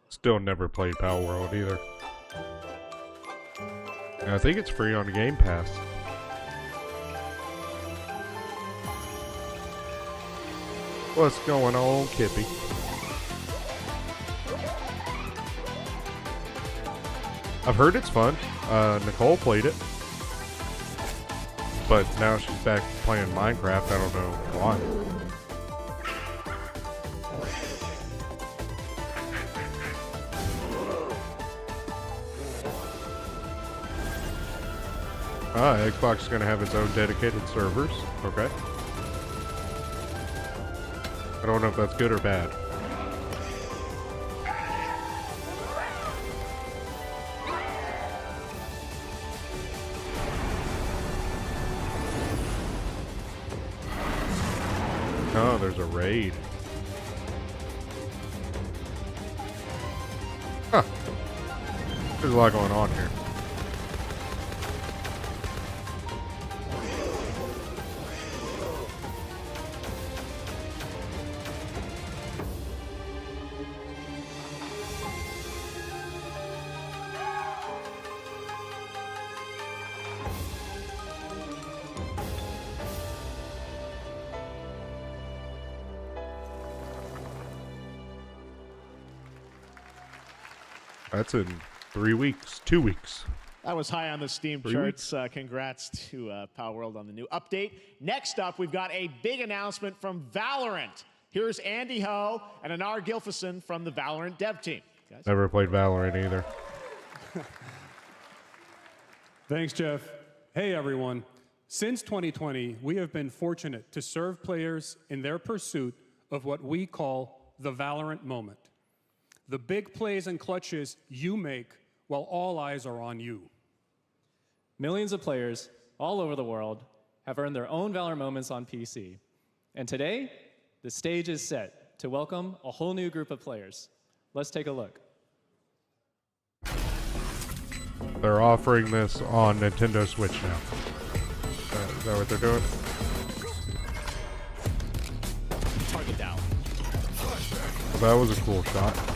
Still never played Power World either. And I think it's free on Game Pass. What's going on, Kippy? I've heard it's fun. Nicole played it. But now she's back playing Minecraft. I don't know why. Xbox is going to have its own dedicated servers. Okay. I don't know if that's good or bad. Oh, there's a raid. Huh. There's a lot going on here. That's in 3 weeks, 2 weeks. That was high on the Steam charts. Congrats to Power World on the new update. Next up, we've got a big announcement from Valorant. Here's Andy Ho and Anar Gilfison from the Valorant dev team. Guys. Never played Valorant either. Thanks, Jeff. Hey, everyone. Since 2020, we have been fortunate to serve players in their pursuit of what we call the Valorant moment. The big plays and clutches you make while all eyes are on you. Millions of players all over the world have earned their own Valorant moments on PC. And today, the stage is set to welcome a whole new group of players. Let's take a look. They're offering this on Nintendo Switch now. Is that what they're doing? Target down. Well, that was a cool shot.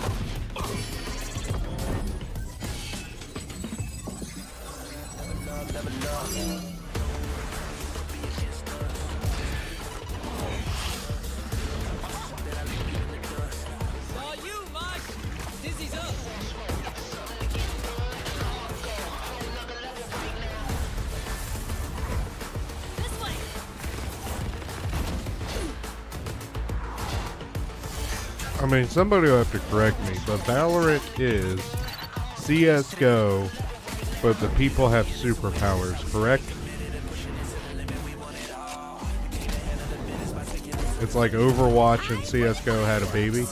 I mean, somebody will have to correct me, but Valorant is CSGO, but the people have superpowers, correct? It's like Overwatch and CSGO had a baby.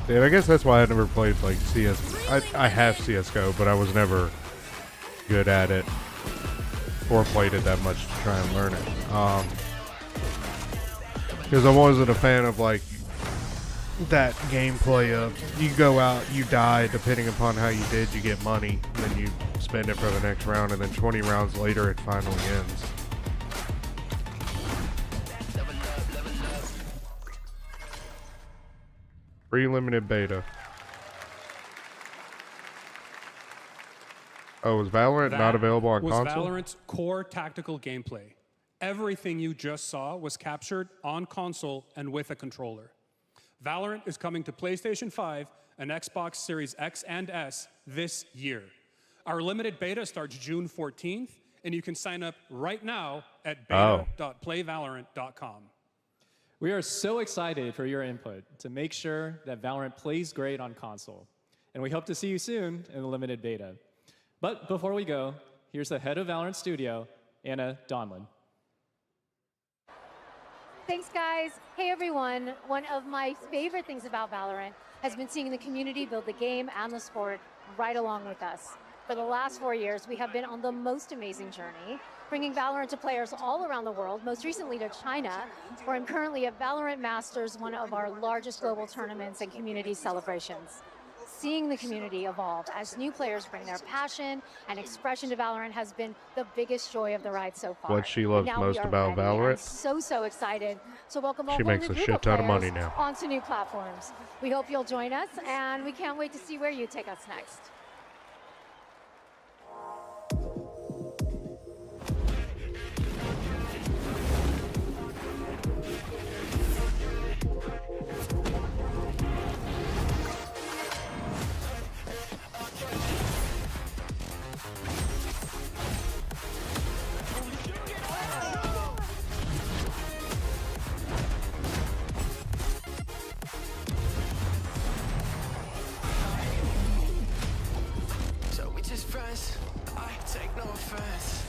Yeah, I guess that's why I never played like CS. I have CSGO, but I was never good at it or played it that much to try and learn it. Because I wasn't a fan of like that gameplay of you go out, you die, depending upon how you did, you get money, and then you spend it for the next round, and then 20 rounds later it finally ends. Free limited beta. Oh, is Valorant not available on console? That was Valorant's core tactical gameplay. Everything you just saw was captured on console and with a controller. Valorant is coming to PlayStation 5 and Xbox Series X and S this year. Our limited beta starts June 14th, and you can sign up right now at beta.playvalorant.com. We are so excited for your input to make sure that Valorant plays great on console. And we hope to see you soon in the limited beta. But before we go, here's the head of Valorant Studio, Anna Donlin. Thanks, guys. Hey, everyone. One of my favorite things about Valorant has been seeing the community build the game and the sport right along with us. For the last 4 years, we have been on the most amazing journey, bringing Valorant to players all around the world, most recently to China, where I'm currently at Valorant Masters, one of our largest global tournaments and community celebrations. Seeing the community evolve as new players bring their passion and expression to Valorant has been the biggest joy of the ride so far. What she loves Now most we are about ready and Valorant? so excited to welcome a She whole makes new a group shit of ton of players money now. onto new platforms. We hope you'll join us, and we can't wait to see where you take us next. So we just friends. I take no offense.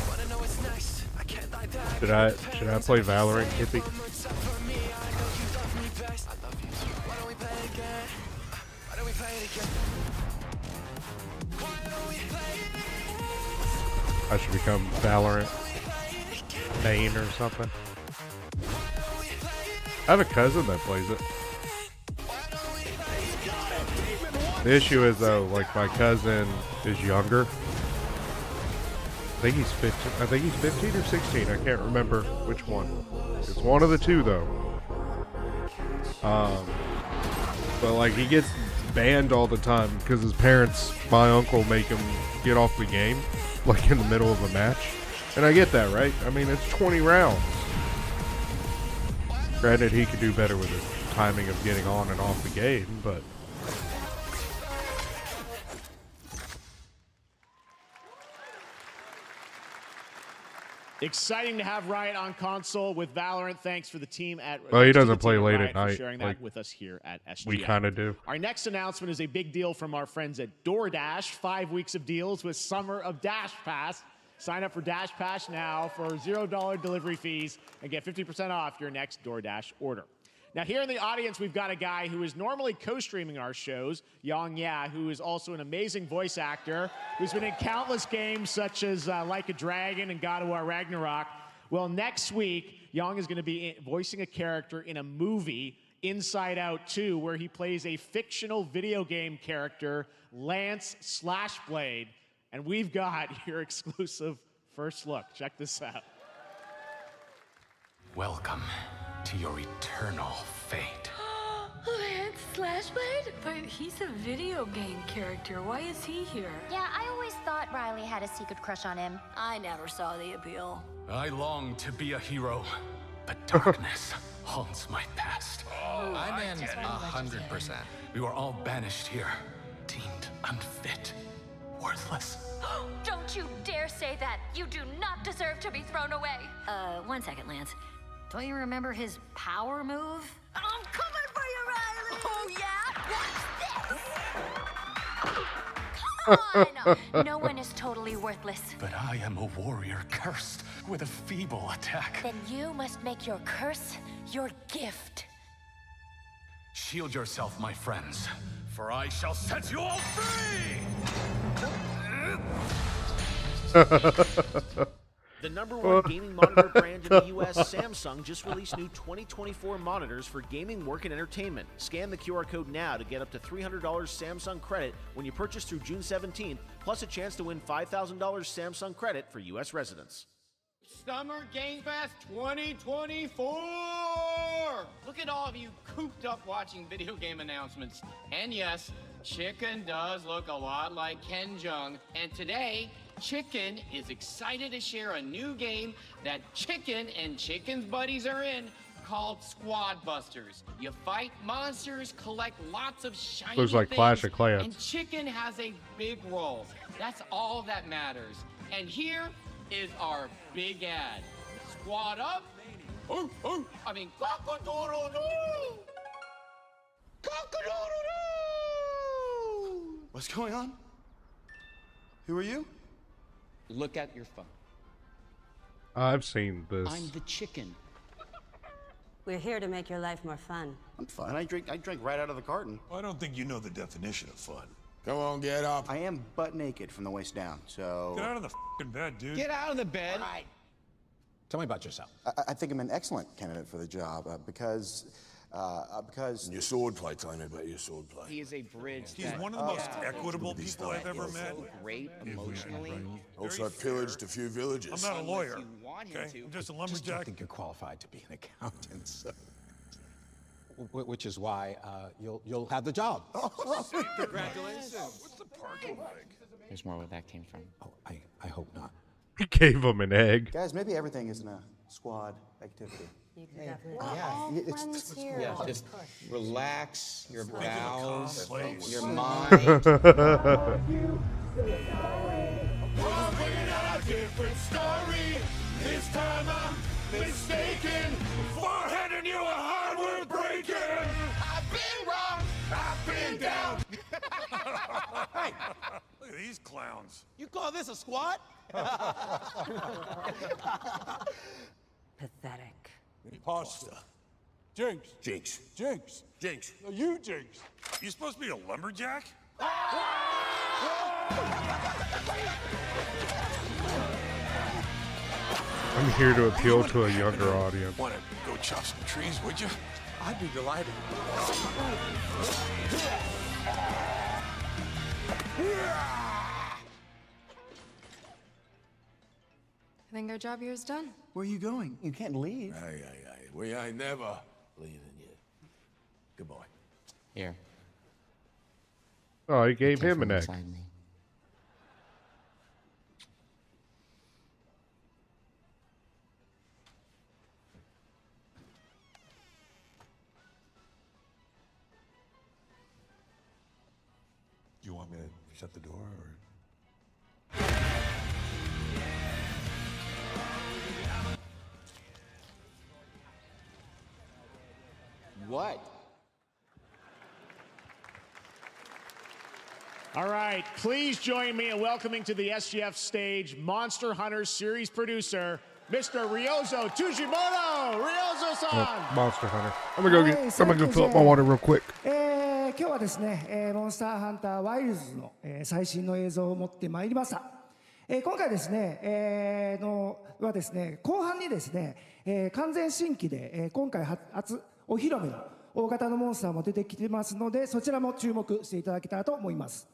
Wanna know what's next? I can't lie that. Should I play Valorant, Kippy? For me, I know you love me best. I love you too. Why don't we play it again? Why don't we play it again? Why don't we play it? I should become Valorant main or something. I have a cousin that plays it. The issue is though, like my cousin is younger. I think he's 15. I think he's 15 or 16. I can't remember which one. It's one of the two though. But like he gets banned all the time because his parents, my uncle, make him get off the game, like in the middle of a match. And I get that, right? I mean, it's 20 rounds. Granted, he could do better with his timing of getting on and off the game, but. Exciting to have Riot on console with Valorant. Thanks for the team at. Well, he thanks to doesn't the play team late Riot at for night, sharing like that with us here at SGN. we kinda do. Our next announcement is a big deal from our friends at DoorDash. 5 weeks of deals with Summer of Dash Pass. Sign up for Dash Pass now for $0 delivery fees and get 50% off your next DoorDash order. Now, here in the audience, we've got a guy who is normally co-streaming our shows, Yang Ya, who is also an amazing voice actor, who's been in countless games such as Like a Dragon and God of War Ragnarok. Well, next week, Yang is going to be voicing a character in a movie, Inside Out 2, where he plays a fictional video game character, Lance Slashblade. And we've got your exclusive first look. Check this out. Welcome to your eternal fate. Lance Slashblade? But he's a video game character. Why is he here? Yeah, I always thought Riley had a secret crush on him. I never saw the appeal. I long to be a hero, but darkness haunts my past. I'm in 100%. We were all banished here, deemed unfit, worthless. Don't you dare say that! You do not deserve to be thrown away! 1 second, Lance. Don't you remember his power move? I'm coming for you, Riley! Oh, yeah? Watch this! Come on! No one is totally worthless. But I am a warrior cursed with a feeble attack. Then you must make your curse your gift. Shield yourself, my friends, for I shall set you all free! The #1 gaming monitor brand in the US, Samsung, just released new 2024 monitors for gaming, work, and entertainment. Scan the QR code now to get up to $300 Samsung credit when you purchase through June 17th, plus a chance to win $5,000 Samsung credit for US residents. Summer Game Fest 2024! Look at all of you cooped up watching video game announcements. And yes, Chicken does look a lot like Ken Jeong. And today, Chicken is excited to share a new game that Chicken and Chicken's buddies are in, called Squad Busters. You fight monsters, collect lots of shiny Looks like things, Clash of Clans. and Chicken has a big role. That's all that matters. And here is our big ad. Squad up. I mean, cock-a-doodle-doo! Cock-a-doodle-doo! What's going on? Who are you? Look at your phone. I've seen this. I'm the chicken. We're here to make your life more fun. I'm fine. I drink right out of the carton. I don't think you know the definition of fun. Come on, get up. I am butt naked from the waist down, so... Get out of the f***ing bed, dude. Get out of the bed. Tell me about yourself. I think I'm an excellent candidate for the job because... Your swordplay, tell me about your swordplay. He is a bridge. He's one of the most equitable people I've ever met. So great emotionally. Also pillaged a few villages. I'm not a lawyer, You want him okay? to. I'm just a I lumberjack. think you're qualified to be an accountant, so... Which is why you'll have the job. Congratulations. What's the parking like? There's more where that came from. Oh, I hope not. He gave him an egg. Guys, maybe everything isn't a squad activity. Yeah, just relax your bowels, place. your mind. Different story. This time I'm mistaken. Foreheading you a hardware breaking. I've been wrong. I've been down. Hey, look at these clowns. You call this a squad? Pathetic. Pasta. Jinx. Jinx. Jinx. Jinx. No, you Jinx. You supposed to be a lumberjack? I'm here to appeal to a younger audience. Want to go chop some trees, would you? I'd be delighted. I think our job here is done. Where are you going? You can't leave. Aye. We ain't never leaving you. Good boy. Here. Oh, he gave him an egg. Beside me. Do you want me to shut the door or? What? All right, please join me in welcoming to the SGF stage Monster Hunter series producer, Mr. Ryozo Tujimoto. Ryozo-san. Oh, Monster Hunter. I'm gonna go fill up my water real quick. 今日はですね、モンスターハンターワイルズの、最新の映像を持ってまいりました。今回ですね、はですね、後半にですね、完全新規で、今回初お披露目の大型のモンスターも出てきてますので、そちらも注目していただけたらと思います。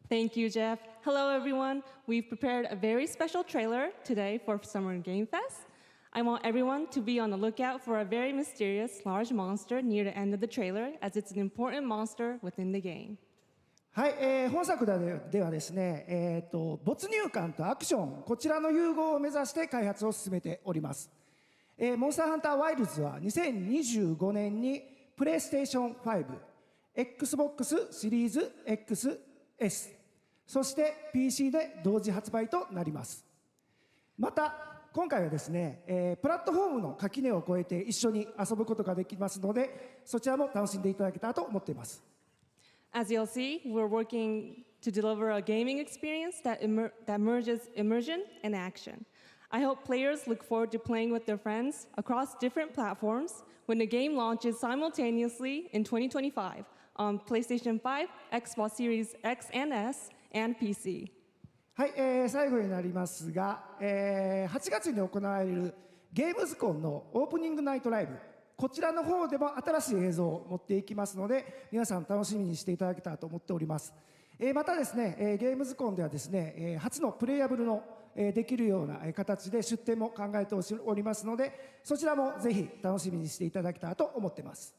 Thank you, Jeff. Hello, everyone. We've prepared a very special trailer today for Summer Game Fest. I want everyone to be on the lookout for a very mysterious large monster near the end of the trailer, as it's an important monster within the game. はい、本作ではですね、没入感とアクション、こちらの融合を目指して開発を進めております。モンスターハンターワイルズは2025年にプレイステーション5、Xbox シリーズ XS、そして PC で同時発売となります。また今回はですね、プラットフォームの垣根を越えて一緒に遊ぶことができますので、そちらも楽しんでいただけたらと思っています。As you'll see, we're working to deliver a gaming experience that merges immersion and action. I hope players look forward to playing with their friends across different platforms when the game launches simultaneously in 2025 on PlayStation 5, Xbox Series X and S, and PC. はい、最後になりますが、8月に行われるゲームズコンのオープニングナイトライブ、こちらの方でも新しい映像を持っていきますので、皆さん楽しみにしていただけたらと思っております。またですね、ゲームズコンではですね、初のプレイヤブルのできるような形で出展も考えておりますので、そちらもぜひ楽しみにしていただけたらと思っています。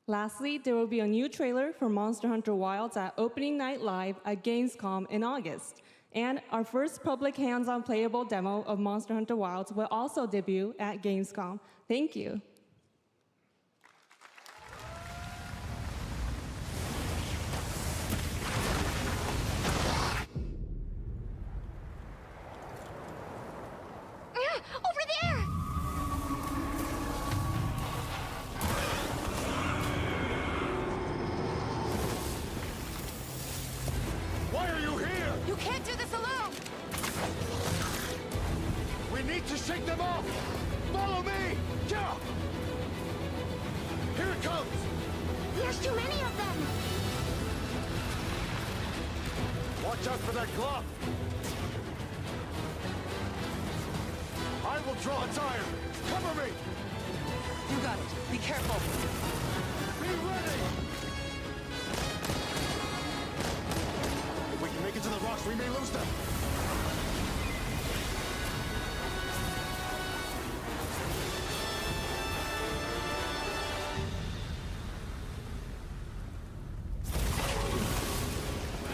Lastly, there will be a new trailer for Monster Hunter Wilds at Opening Night Live at Gamescom in August. And our first public hands-on playable demo of Monster Hunter Wilds will also debut at Gamescom. Thank you. can't do this alone! We need to shake them off! Follow me! Yeah! Here it comes! There's too many of them! Watch out for that glove! I will draw its iron! Cover me! You got it. Be careful. Be ready! If we can make it to the rocks, we may lose them!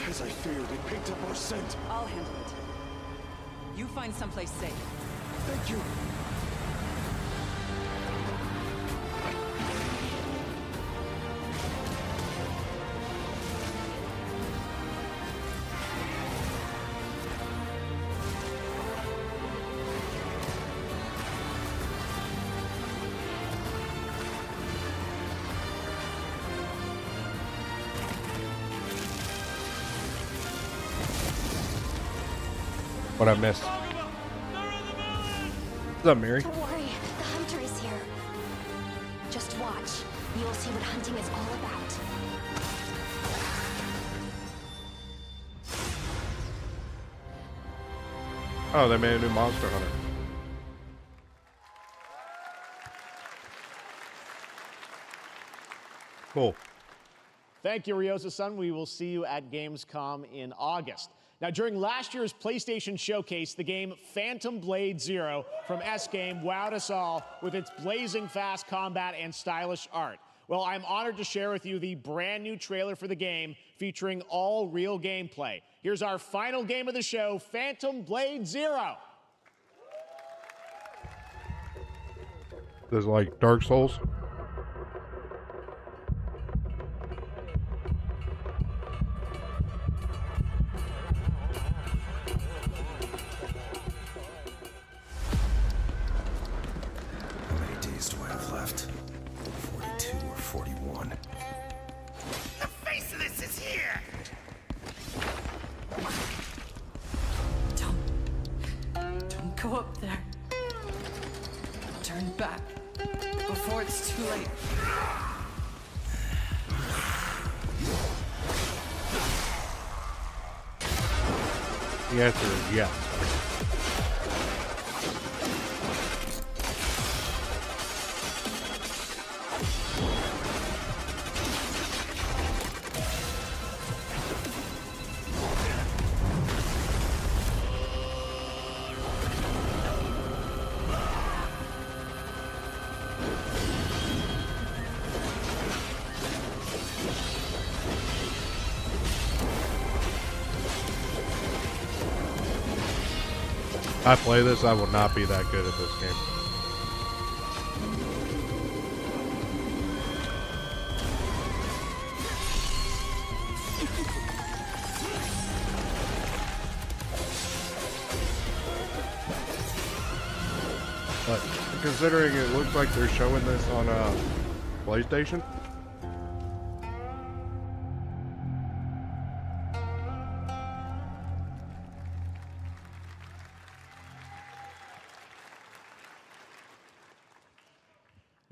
As I feared, it picked up our scent. I'll handle it. You find someplace safe. Thank you. What I missed? What's up, Mary? Don't worry, the hunter is here. Just watch. You'll see what hunting is all about. Oh, they made a new Monster Hunter. Cool. Thank you, Ryosa-san. We will see you at Gamescom in August. Now, during last year's PlayStation Showcase, the game Phantom Blade Zero from S-Game wowed us all with its blazing fast combat and stylish art. Well, I'm honored to share with you the brand new trailer for the game featuring all real gameplay. Here's our final game of the show, Phantom Blade Zero. This is like Dark Souls. How many days do I have left? 42 or 41? The Faceless is here! Don't go up there. Turn back before it's too late. The answer is yes. I play this, I will not be that good at this game. But considering it looks like they're showing this on PlayStation,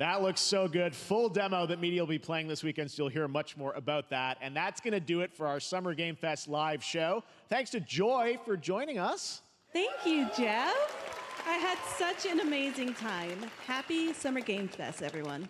That looks so good. Full demo that media will be playing this weekend, so you'll hear much more about that. And that's going to do it for our Summer Game Fest live show. Thanks to Joy for joining us. Thank you, Jeff. I had such an amazing time. Happy Summer Game Fest, everyone.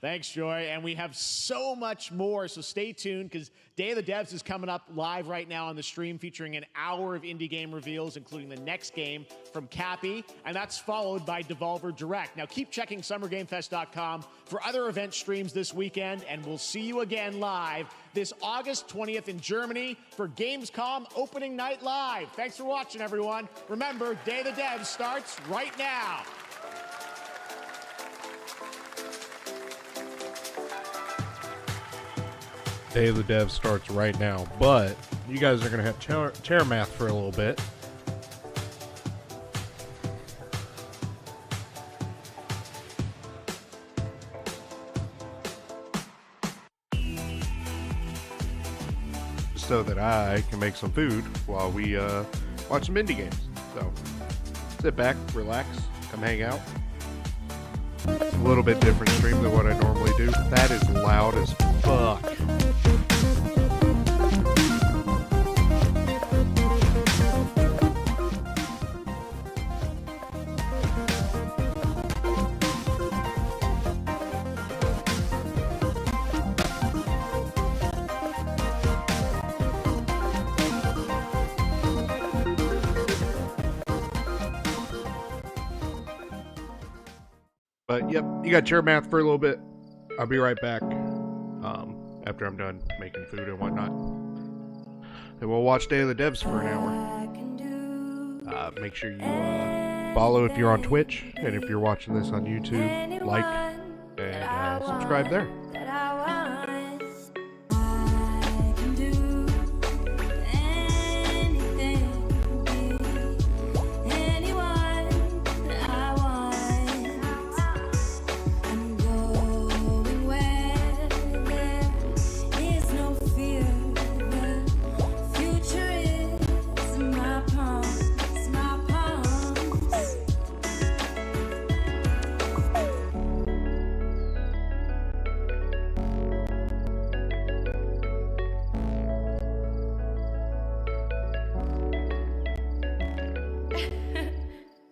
Thanks, Joy. And we have so much more, so stay tuned because Day of the Devs is coming up live right now on the stream featuring an hour of indie game reveals, including the next game from Cappy, and that's followed by Devolver Direct. Now keep checking SummerGameFest.com for other event streams this weekend, and we'll see you again live this August 20th in Germany for Gamescom Opening Night Live. Thanks for watching, everyone. Remember, Day of the Devs starts right now. Day of the Dev starts right now, but you guys are going to have chair math for a little bit. Just so that I can make some food while we watch some indie games. So sit back, relax, come hang out. It's a little bit different stream than what I normally do. That is loud as fuck. But yep, you got chair math for a little bit. I'll be right back after I'm done making food and whatnot. And we'll watch Day of the Devs for an hour. Make sure you follow if you're on Twitch, and if you're watching this on YouTube, like and subscribe there.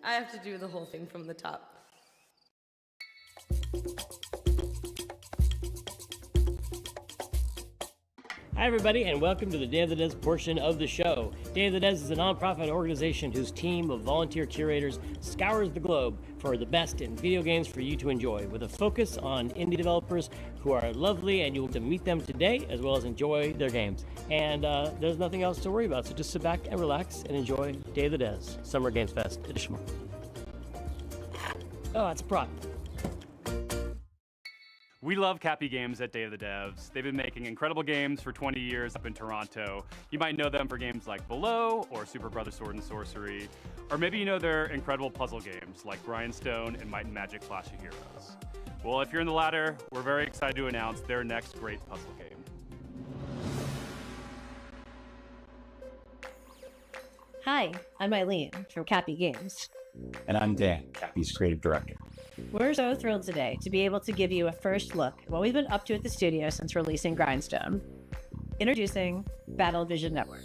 I have to do the whole thing from the top. Hi, everybody, and welcome to the Day of the Devs portion of the show. Day of the Devs is a nonprofit organization whose team of volunteer curators scours the globe for the best in video games for you to enjoy, with a focus on indie developers who are lovely, and you'll get to meet them today as well as enjoy their games. And there's nothing else to worry about, so just sit back and relax and enjoy Day of the Devs, Summer Games Fest edition. Oh, that's a prop. We love Cappy Games at Day of the Devs. They've been making incredible games for 20 years up in Toronto. You might know them for games like Below or Super Brother Sword and Sorcery, or maybe you know their incredible puzzle games like Grindstone and Might and Magic Clash of Heroes. Well, if you're in the latter, we're very excited to announce their next great puzzle game. Hi, I'm Eileen from Cappy Games. And I'm Dan, Cappy's creative director. We're so thrilled today to be able to give you a first look at what we've been up to at the studio since releasing Grindstone. Introducing Battle Vision Network.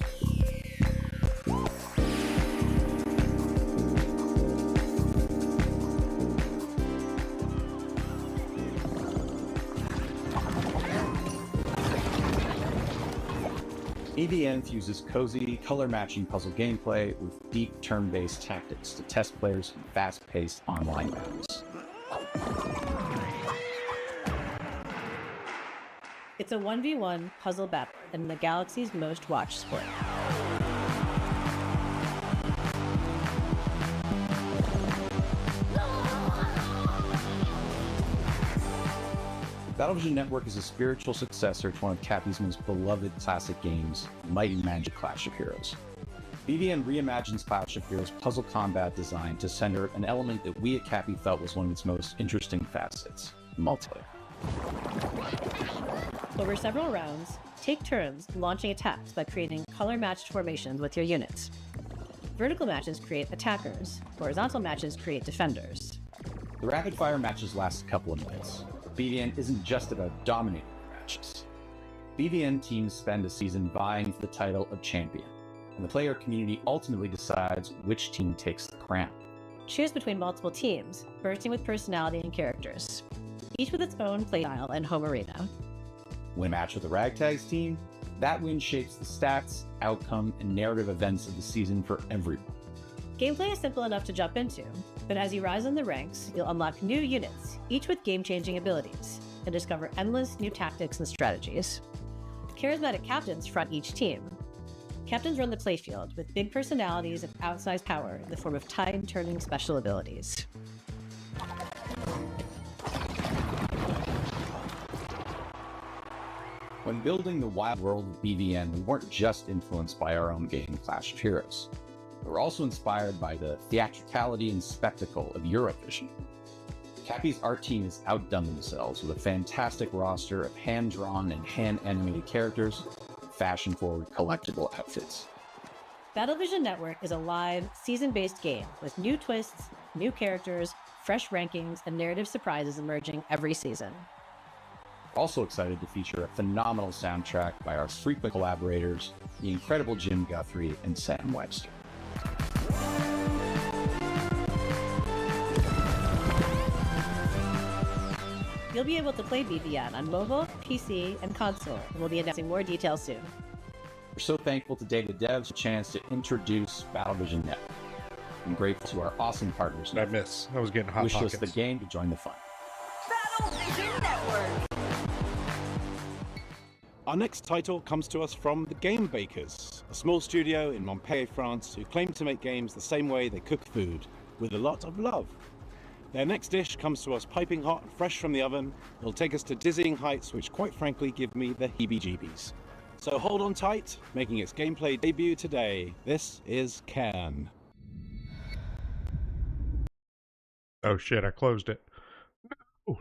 BVN fuses cozy, color-matching puzzle gameplay with deep turn-based tactics to test players in fast-paced online battles. It's a 1v1 puzzle battle in the galaxy's most watched sport. Battlevision Network is a spiritual successor to one of Cappy's most beloved classic games, Might and Magic Clash of Heroes. BVN reimagines Clash of Heroes' puzzle combat design to center an element that we at Cappy felt was one of its most interesting facets: multiplayer. Over several rounds, take turns launching attacks by creating color-matched formations with your units. Vertical matches create attackers, horizontal matches create defenders. The rapid-fire matches last a couple of minutes. BVN isn't just about dominating matches. BVN teams spend a season vying for the title of champion, and the player community ultimately decides which team takes the crown. Choose between multiple teams, bursting with personality and characters, each with its own playstyle and home arena. Win a match with the Ragtags team, that win shapes the stats, outcome, and narrative events of the season for everyone. Gameplay is simple enough to jump into, but as you rise in the ranks, you'll unlock new units, each with game-changing abilities, and discover endless new tactics and strategies. Charismatic captains front each team. Captains run the playfield with big personalities and outsized power in the form of time-turning special abilities. When building the wild world of BVN, we weren't just influenced by our own game, Clash of Heroes. We were also inspired by the theatricality and spectacle of Eurovision. Cappy's art team has outdone themselves with a fantastic roster of hand-drawn and hand-animated characters, fashion-forward collectible outfits. Battlevision Network is a live, season-based game with new twists, new characters, fresh rankings, and narrative surprises emerging every season. Also excited to feature a phenomenal soundtrack by our frequent collaborators, the incredible Jim Guthrie and Sam Webster. You'll be able to play BVN on mobile, PC, and console, and we'll be announcing more details soon. We're so thankful to Day of the Devs for a chance to introduce Battlevision Network. I'm grateful to our awesome partners. I was getting hot Wish pockets. us the game to join the fun. Battlevision Network. Our next title comes to us from The Game Bakers, a small studio in Montpellier, France, who claim to make games the same way they cook food, with a lot of love. Their next dish comes to us piping hot, fresh from the oven. It'll take us to dizzying heights, which quite frankly give me the heebie-jeebies. So hold on tight, making its gameplay debut today. This is Cairn. Oh shit, I closed it. No.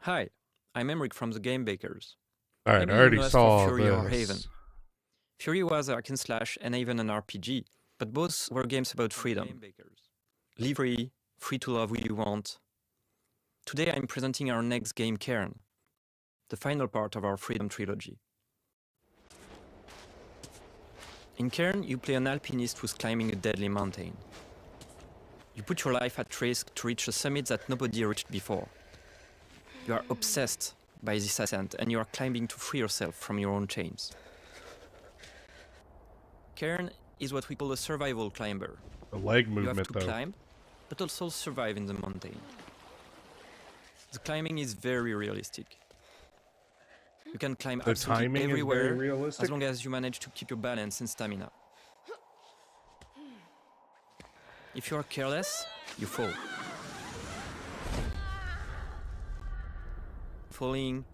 Hi, I'm Emric from the Game Bakers. All right, Maybe I you already know us saw for Fury or this. Haven. Fury was a hack and slash and even an RPG, but both were games about freedom. Live free, free to love who you want. Today I'm presenting our next game, Cairn, the final part of our Freedom trilogy. In Cairn, you play an alpinist who's climbing a deadly mountain. You put your life at risk to reach a summit that nobody reached before. You are obsessed by this ascent, and you are climbing to free yourself from your own chains. Cairn is what we call a survival climber. The leg You movement, have to though. climb, but also survive in the mountain. The climbing is very realistic. You can climb The absolutely timing is very everywhere realistic? as long as you manage to keep your balance and stamina. If you are careless, you fall. Falling,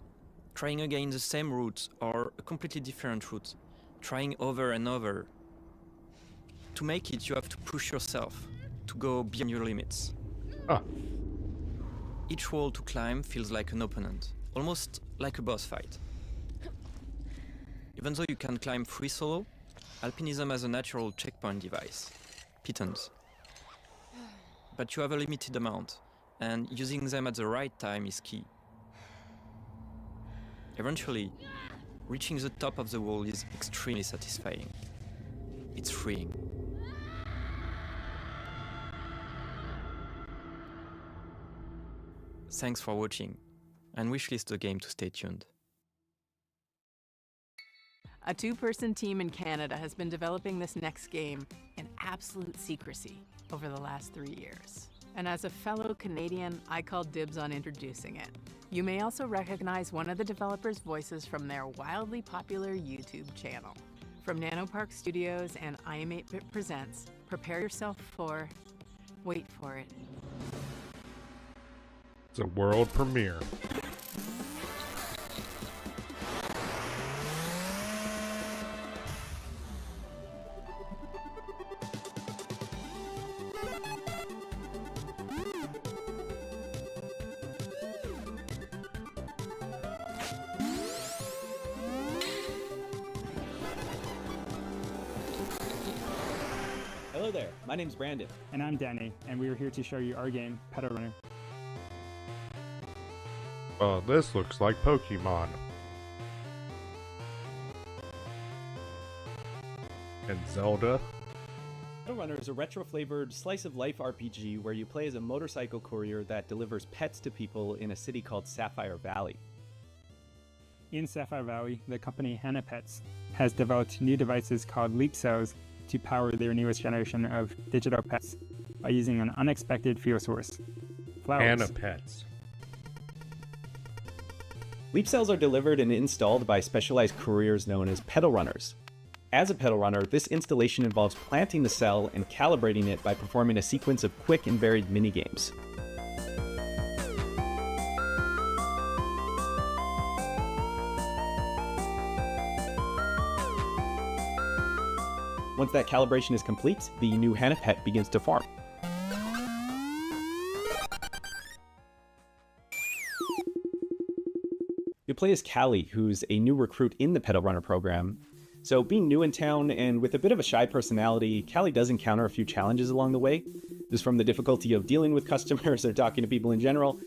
trying again the same route or a completely different route, trying over and over. To make it, you have to push yourself to go beyond your limits. Ah. Each wall to climb feels like an opponent, almost like a boss fight. Even though you can climb free solo, alpinism has a natural checkpoint device, pitons. But you have a limited amount, and using them at the right time is key. Eventually, reaching the top of the wall is extremely satisfying. It's freeing. Thanks for watching, and wishlist the game to stay tuned. A two-person team in Canada has been developing this next game in absolute secrecy over the last 3 years. And as a fellow Canadian, I call dibs on introducing it. You may also recognize one of the developers' voices from their wildly popular YouTube channel. From Nanopark Studios and I Am 8-Bit Presents, prepare yourself for... wait for it. It's a world premiere. Hello there, my name's Brandon. And I'm Danny, and we are here to show you our game, Petal Runner. Well, this looks like Pokemon. And Zelda. Petal Runner is a retro-flavored slice-of-life RPG where you play as a motorcycle courier that delivers pets to people in a city called Sapphire Valley. In Sapphire Valley, the company Hana Pets has developed new devices called Leap Cells to power their newest generation of digital pets by using an unexpected fuel source: flowers. Hana Pets. Leap cells are delivered and installed by specialized couriers known as Petal Runners. As a Petal Runner, this installation involves planting the cell and calibrating it by performing a sequence of quick and varied minigames. Once that calibration is complete, the new Hanapet begins to form. You play as Callie, who's a new recruit in the Petal Runner program. So being new in town and with a bit of a shy personality, Callie does encounter a few challenges along the way. Just from the difficulty of dealing with customers or talking to people in general,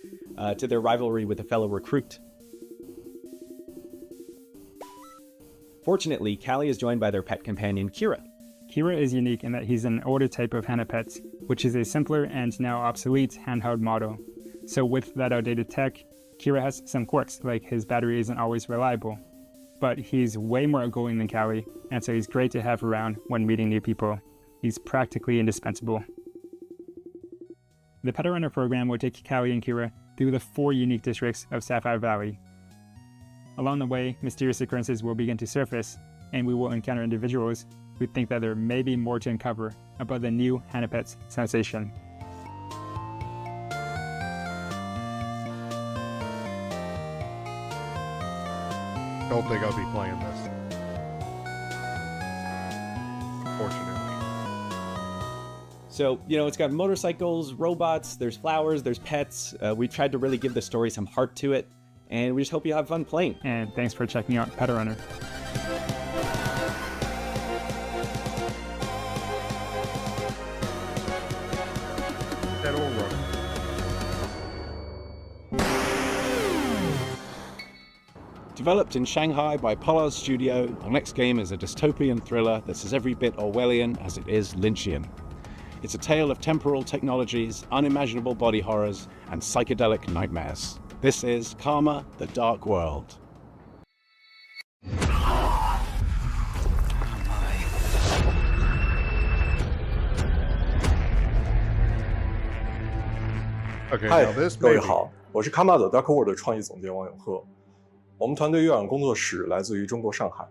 to their rivalry with a fellow recruit. Fortunately, Callie is joined by their pet companion, Kira. Kira is unique in that he's an older type of Hanapets, which is a simpler and now obsolete handheld model. So with that outdated tech, Kira has some quirks, like his battery isn't always reliable. But he's way more outgoing than Callie, and so he's great to have around when meeting new people. He's practically indispensable. The Petal Runner program will take Callie and Kira through the 4 unique districts of Sapphire Valley. Along the way, mysterious occurrences will begin to surface, and we will encounter individuals who think that there may be more to uncover about the new Hanapets sensation. Don't think I'll be playing this. Fortunately. So, it's got motorcycles, robots, there's flowers, there's pets. We tried to really give the story some heart to it, and we just hope you have fun playing. And thanks for checking out Petal Runner. Petal Runner. Developed in Shanghai by Polar Studio, our next game is a dystopian thriller that's as every bit Orwellian as it is Lynchian. It's a tale of temporal technologies, unimaginable body horrors, and psychedelic nightmares. This is Karma: The Dark World. Okay, 嗨 now this 各位 maybe 好，我是卡玛的 Dark World 的创意总监王永鹤。我们团队月朗工作室来自于中国上海，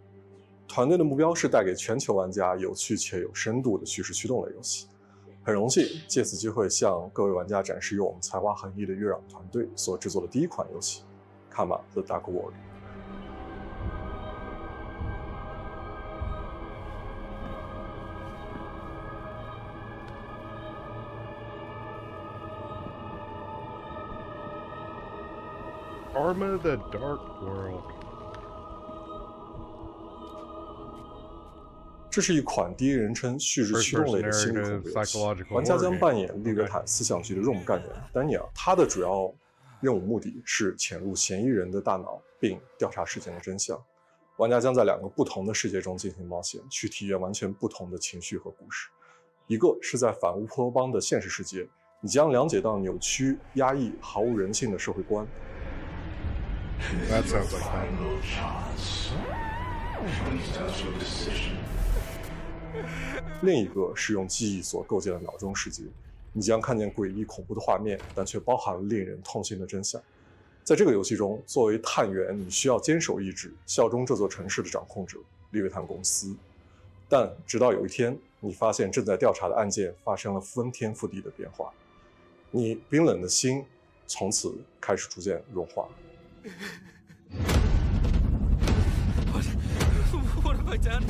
团队的目标是带给全球玩家有趣且有深度的叙事驱动类游戏。很荣幸借此机会向各位玩家展示由我们才华横溢的月朗团队所制作的第一款游戏《卡玛 The Dark World》。Karma: The Dark World。这是一款第一人称叙事驱动类的新恐怖游戏，玩家将扮演利约坦思想局的若姆干员丹尼尔，他的主要任务目的是潜入嫌疑人的大脑，并调查事件的真相。玩家将在2个不同的世界中进行冒险，去体验完全不同的情绪和故事。一个是在反乌托邦的现实世界，你将了解到扭曲、压抑、毫无人性的社会观。That sounds like fun. 另一个是用记忆所构建的脑中世界，你将看见诡异恐怖的画面，但却包含了令人痛心的真相。在这个游戏中，作为探员，你需要坚守意志，效忠这座城市的掌控者利约坦公司。但直到有一天，你发现正在调查的案件发生了翻天覆地的变化，你冰冷的心从此开始逐渐融化。What have I done?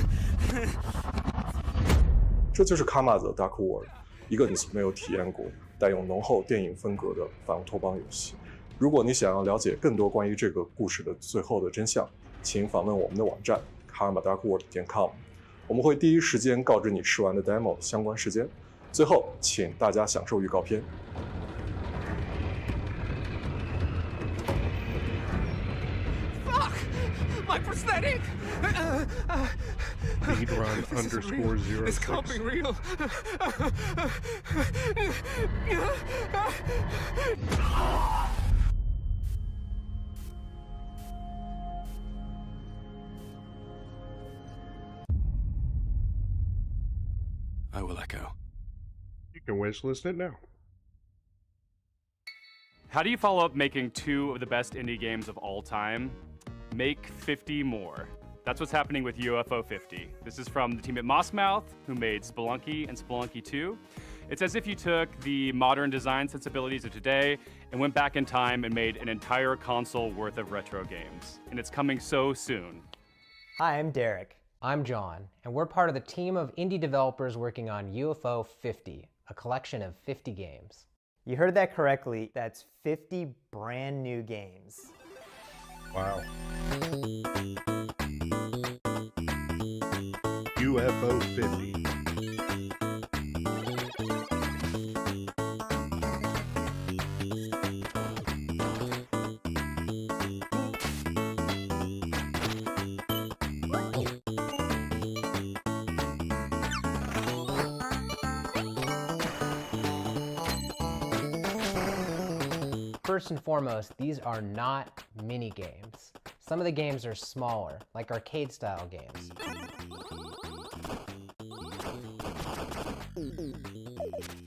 这就是《卡玛 The Dark World》，一个你从没有体验过、带有浓厚电影风格的反乌托邦游戏。如果你想要了解更多关于这个故事的最后的真相，请访问我们的网站 karmadarkworld.com， 我们会第一时间告知你试玩的 demo 相关时间。最后，请大家享受预告片。My prosthetic! Speedrun_06. This can't be real. I will echo. You can wishlist it now. How do you follow up making 2 of the best indie games of all time? Make 50 more. That's what's happening with UFO 50. This is from the team at Mossmouth, who made Spelunky and Spelunky 2. It's as if you took the modern design sensibilities of today and went back in time and made an entire console worth of retro games. And it's coming so soon. Hi, I'm Derek. I'm John, and we're part of the team of indie developers working on UFO 50, a collection of 50 games. You heard that correctly. That's 50 brand new games. Wow. UFO 50. First and foremost, these are not mini games. Some of the games are smaller, like arcade-style games.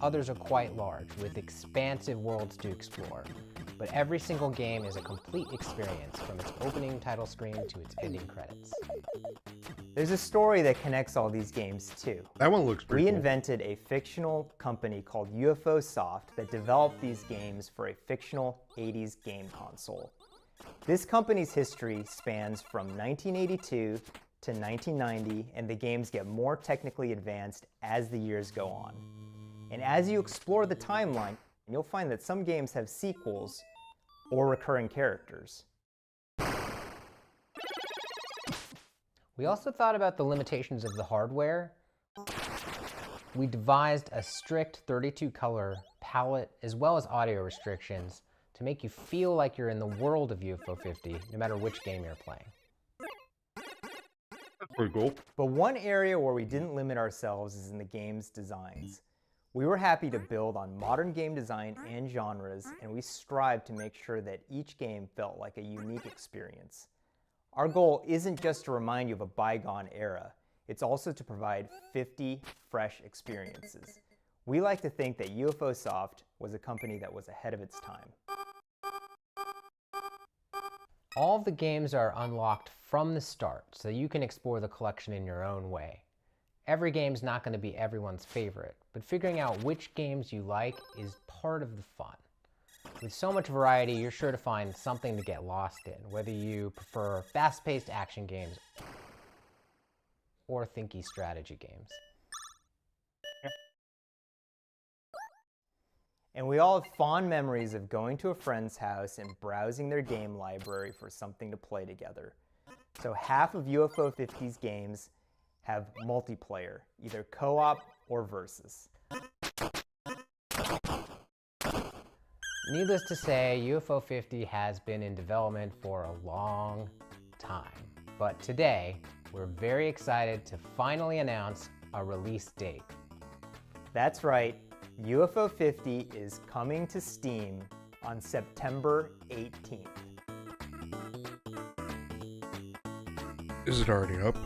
Others are quite large, with expansive worlds to explore. But every single game is a complete experience, from its opening title screen to its ending credits. There's a story that connects all these games too. That one looks pretty cool. We cool. invented a fictional company called UFO Soft that developed these games for a fictional 80s game console. This company's history spans from 1982 to 1990, and the games get more technically advanced as the years go on. And as you explore the timeline, you'll find that some games have sequels or recurring characters. We also thought about the limitations of the hardware. We devised a strict 32 color palette as well as audio restrictions to make you feel like you're in the world of UFO 50, no matter which game you're playing. That's pretty cool. But one area where we didn't limit ourselves is in the game's designs. We were happy to build on modern game design and genres, and we strived to make sure that each game felt like a unique experience. Our goal isn't just to remind you of a bygone era, it's also to provide 50 fresh experiences. We like to think that UFO Soft was a company that was ahead of its time. All of the games are unlocked from the start, so you can explore the collection in your own way. Every game's not going to be everyone's favorite, but figuring out which games you like is part of the fun. With so much variety, you're sure to find something to get lost in, whether you prefer fast-paced action games or thinky strategy games. And we all have fond memories of going to a friend's house and browsing their game library for something to play together. So half of UFO 50's games have multiplayer, either co-op or versus. Needless to say, UFO 50 has been in development for a long time. But today, we're very excited to finally announce a release date. That's right, UFO 50 is coming to Steam on September 18th. Is it already up?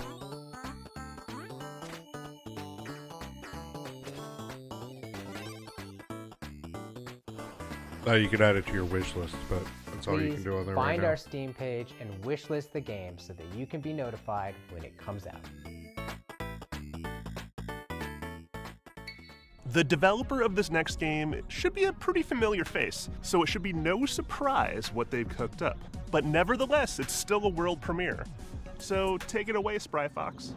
You could add it to your wish list, but that's all you can do on there right now. Find our Steam page and wishlist the game so that you can be notified when it comes out. The developer of this next game should be a pretty familiar face, so it should be no surprise what they've cooked up. But nevertheless, it's still a world premiere. So take it away, Spry Fox.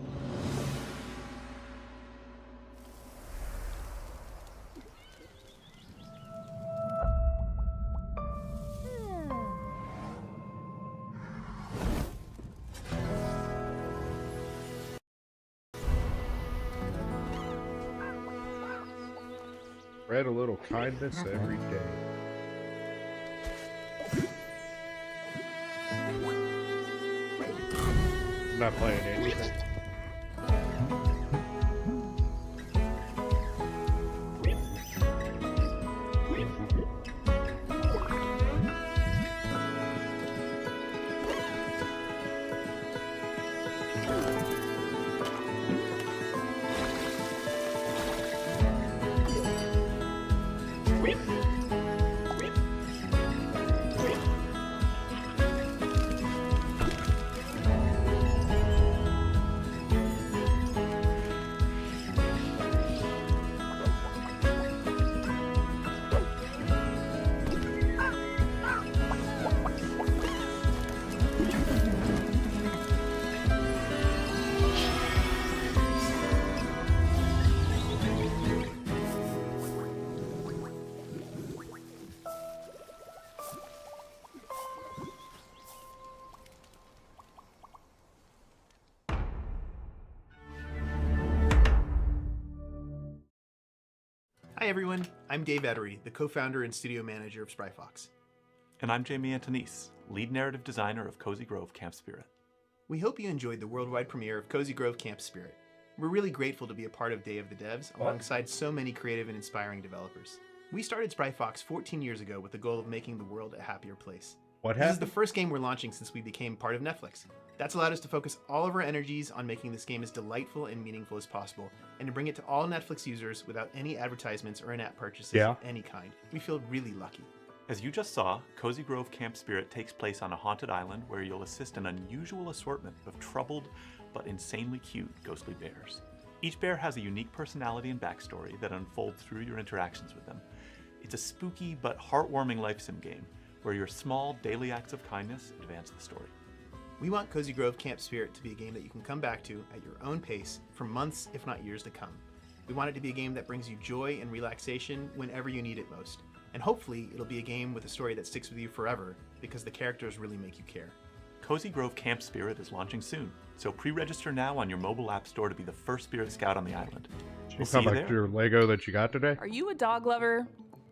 Spread a little kindness every day. I'm not playing anything. Hi everyone, I'm Dave Ettery, the co-founder and studio manager of Spryfox. And I'm Jamie Antonise, lead narrative designer of Cozy Grove Camp Spirit. We hope you enjoyed the worldwide premiere of Cozy Grove Camp Spirit. We're really grateful to be a part of Day of the Devs alongside so many creative and inspiring developers. We started Spryfox 14 years ago with the goal of making the world a happier place. What This is happened? the first game we're launching since we became part of Netflix. That's allowed us to focus all of our energies on making this game as delightful and meaningful as possible, and to bring it to all Netflix users without any advertisements or in-app purchases of any kind. We feel really lucky. As you just saw, Cozy Grove Camp Spirit takes place on a haunted island where you'll assist an unusual assortment of troubled but insanely cute ghostly bears. Each bear has a unique personality and backstory that unfolds through your interactions with them. It's a spooky but heartwarming life sim game where your small daily acts of kindness advance the story. We want Cozy Grove Camp Spirit to be a game that you can come back to at your own pace for months, if not years to come. We want it to be a game that brings you joy and relaxation whenever you need it most. And hopefully, it'll be a game with a story that sticks with you forever because the characters really make you care. Cozy Grove Camp Spirit is launching soon, so pre-register now on your mobile app store to be the first Spirit Scout on the island. We'll see How you about there. your Lego that you got today? Are you a dog lover?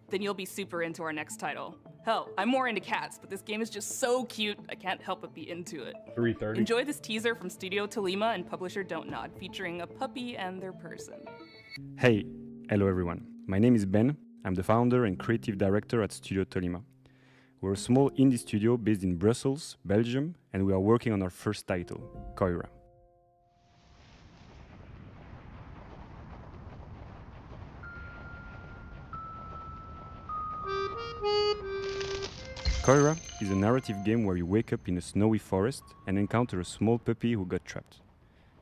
Then you'll be super into our next title. Hell, I'm more into cats, but this game is just so cute, I can't help but be into it. 3:30. Enjoy this teaser from Studio Tolima and publisher Don't Nod, featuring a puppy and their person. Hey, hello everyone. My name is Ben. I'm the founder and creative director at Studio Tolima. We're a small indie studio based in Brussels, Belgium, and we are working on our first title, Koira. Koira is a narrative game where you wake up in a snowy forest and encounter a small puppy who got trapped.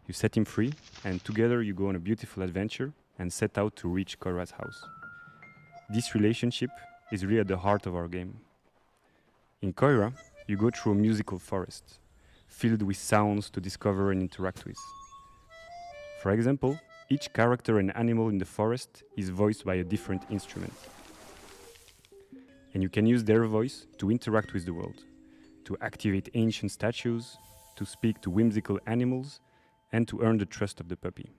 You set him free, and together you go on a beautiful adventure and set out to reach Koira's house. This relationship is really at the heart of our game. In Koira, you go through a musical forest, filled with sounds to discover and interact with. For example, each character and animal in the forest is voiced by a different instrument. And you can use their voice to interact with the world, to activate ancient statues, to speak to whimsical animals, and to earn the trust of the puppy.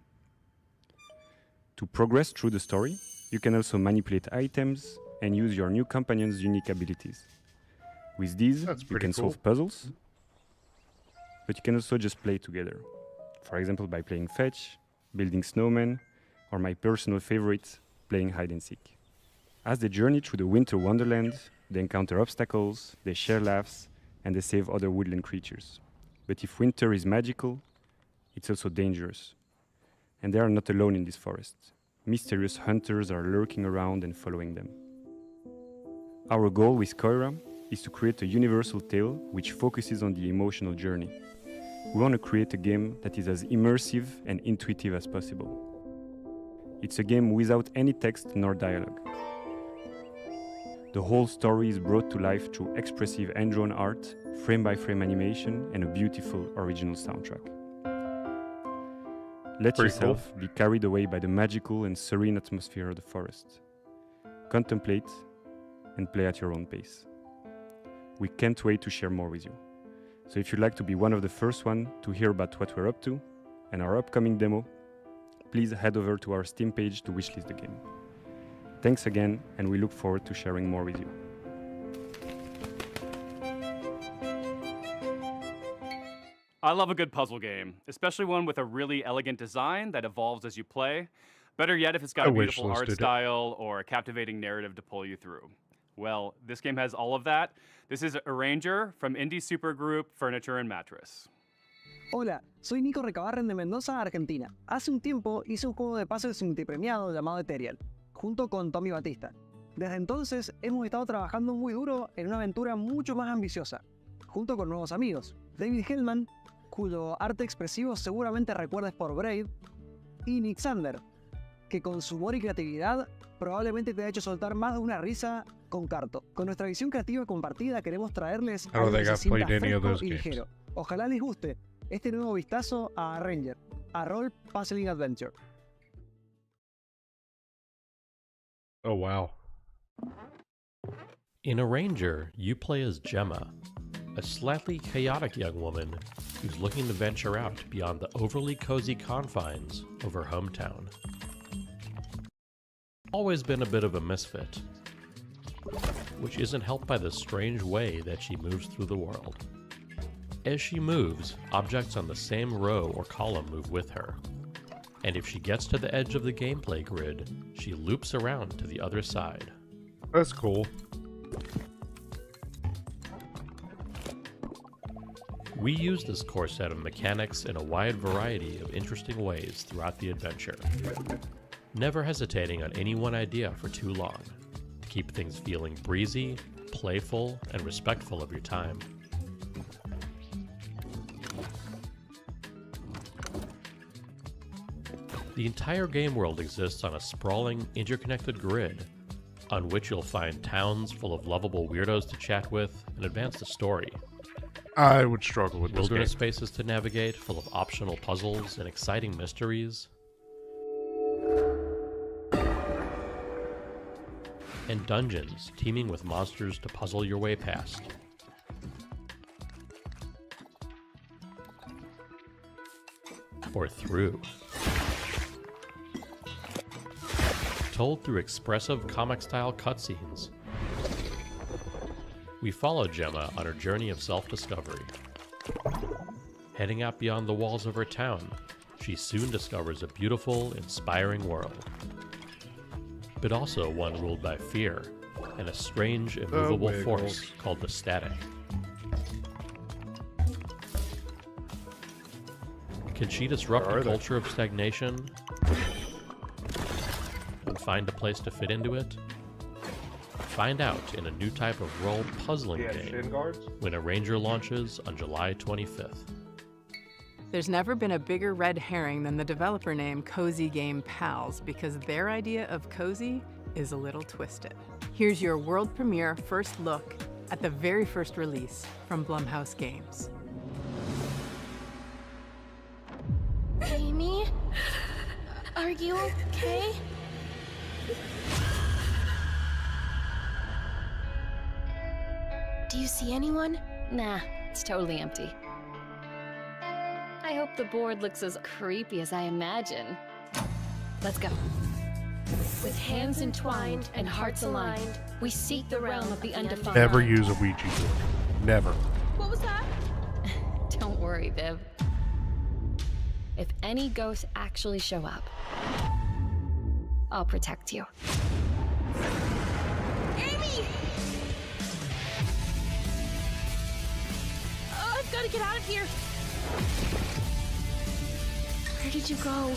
To progress through the story, you can also manipulate items and use your new companion's unique abilities. With these, you can solve puzzles, but you can also just play together. For example, by playing fetch, building snowmen, or my personal favorite, playing hide and seek. As they journey through the winter wonderland, they encounter obstacles, they share laughs, and they save other woodland creatures. But if winter is magical, it's also dangerous. And they are not alone in this forest. Mysterious hunters are lurking around and following them. Our goal with Koira is to create a universal tale which focuses on the emotional journey. We want to create a game that is as immersive and intuitive as possible. It's a game without any text nor dialogue. The whole story is brought to life through expressive hand-drawn art, frame-by-frame animation, and a beautiful original soundtrack. Let Pretty yourself be carried away by the magical and serene atmosphere of the forest. Contemplate and play at your own pace. We can't wait to share more with you. So if you'd like to be one of the first one to hear about what we're up to and our upcoming demo, please head over to our Steam page to wishlist the game. Thanks again, and we look forward to sharing more with you. I love a good puzzle game, especially one with a really elegant design that evolves as you play. Better yet if it's got I a beautiful art wishlisted it. style or a captivating narrative to pull you through. Well, this game has all of that. This is Arranger from indie supergroup Furniture and Mattress. Hola, soy Nico Recabarren de Mendoza, Argentina. Hace un tiempo hice un juego de puzzles multipremiado llamado Ethereal, junto con Tommy Batista. Desde entonces hemos estado trabajando muy duro en una aventura mucho más ambiciosa, junto con nuevos amigos, David Hellman, cuyo arte expresivo seguramente recuerdes por Braid, y Nick Sander, que con su humor y creatividad probablemente te ha hecho soltar más de una risa con Carto. Con nuestra visión creativa compartida queremos traerles I don't algo que think se I've played sienta any of fresco those y games. ligero. Ojalá les guste este nuevo vistazo a Arranger, a Role Puzzling Adventure. Oh, wow. In Arranger, you play as Gemma, a slightly chaotic young woman who's looking to venture out beyond the overly cozy confines of her hometown. always been a bit of a misfit, which isn't helped by the strange way that she moves through the world. As she moves, objects on the same row or column move with her, and if she gets to the edge of the gameplay grid, she loops around to the other side. That's cool. We use this core set of mechanics in a wide variety of interesting ways throughout the adventure, never hesitating on any one idea for too long, to keep things feeling breezy, playful, and respectful of your time. The entire game world exists on a sprawling, interconnected grid, on which you'll find towns full of lovable weirdos to chat with and advance the story. I would struggle with this game. Wilderness spaces to navigate, full of optional puzzles and exciting mysteries. And dungeons teeming with monsters to puzzle your way past. Or through. Told through expressive comic-style cutscenes, we follow Gemma on her journey of self-discovery. Heading out beyond the walls of her town, she soon discovers a beautiful, inspiring world. But also one ruled by fear and a strange, immovable force called the Static. Can she disrupt a culture of stagnation and find a place to fit into it? Find out in a new type of role puzzling game when a Ranger launches on July 25th. There's never been a bigger red herring than the developer name Cozy Game Pals, because their idea of cozy is a little twisted. Here's your world premiere first look at the very first release from Blumhouse Games. Amy? Are you okay? Do you see anyone? Nah, it's totally empty. I hope the board looks as creepy as I imagine. Let's go. With hands entwined and hearts aligned, we seek the realm of the undefined. Never use a Ouija board. Never. What was that? Don't worry, Viv. If any ghosts actually show up, I'll protect you. Amy! Oh, I've got to get out of here. Where did you go?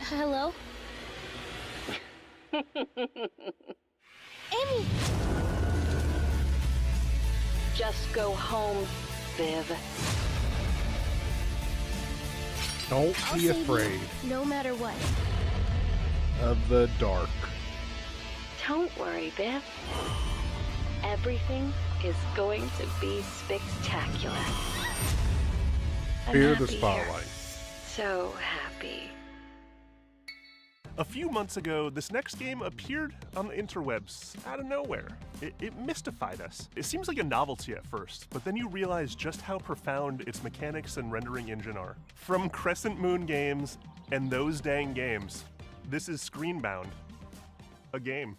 Hello? Amy! Just go home, Viv. Don't I'll be save you, afraid no matter what. of the dark. Don't worry, Viv. Everything is going to be spectacular. I'm Fear the happy here. spotlight. So happy. A few months ago, this next game appeared on the interwebs out of nowhere. It mystified us. It seems like a novelty at first, but then you realize just how profound its mechanics and rendering engine are. From Crescent Moon Games and Those Dang Games, this is Screenbound, a game.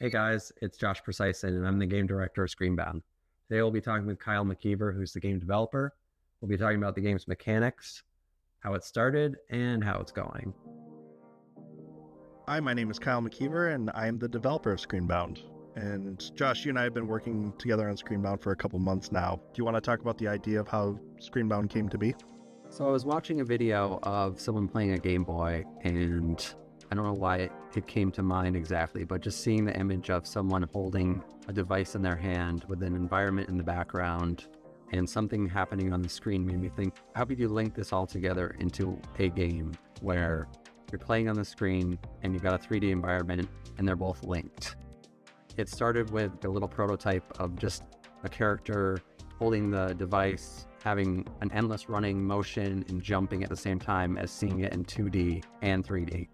Hey guys, it's Josh Precison, and I'm the game director of Screenbound. Today we'll be talking with Kyle McKeever, who's the game developer. We'll be talking about the game's mechanics, how it started, and how it's going. Hi, my name is Kyle McKeever, and I am the developer of Screenbound. And Josh, you and I have been working together on Screenbound for a couple months now. Do you want to talk about the idea of how Screenbound came to be? So I was watching a video of someone playing a Game Boy, and I don't know why it came to mind exactly, but just seeing the image of someone holding a device in their hand with an environment in the background and something happening on the screen made me think, how could you link this all together into a game where you're playing on the screen and you've got a 3D environment and they're both linked? It started with a little prototype of just a character holding the device, having an endless running motion and jumping at the same time as seeing it in 2D and 3D.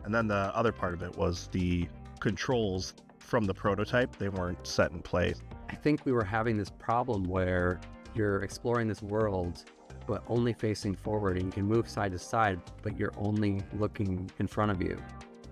And then the other part of it was the controls from the prototype. They weren't set in place. I think we were having this problem where you're exploring this world, but only facing forward, and you can move side to side, but you're only looking in front of you.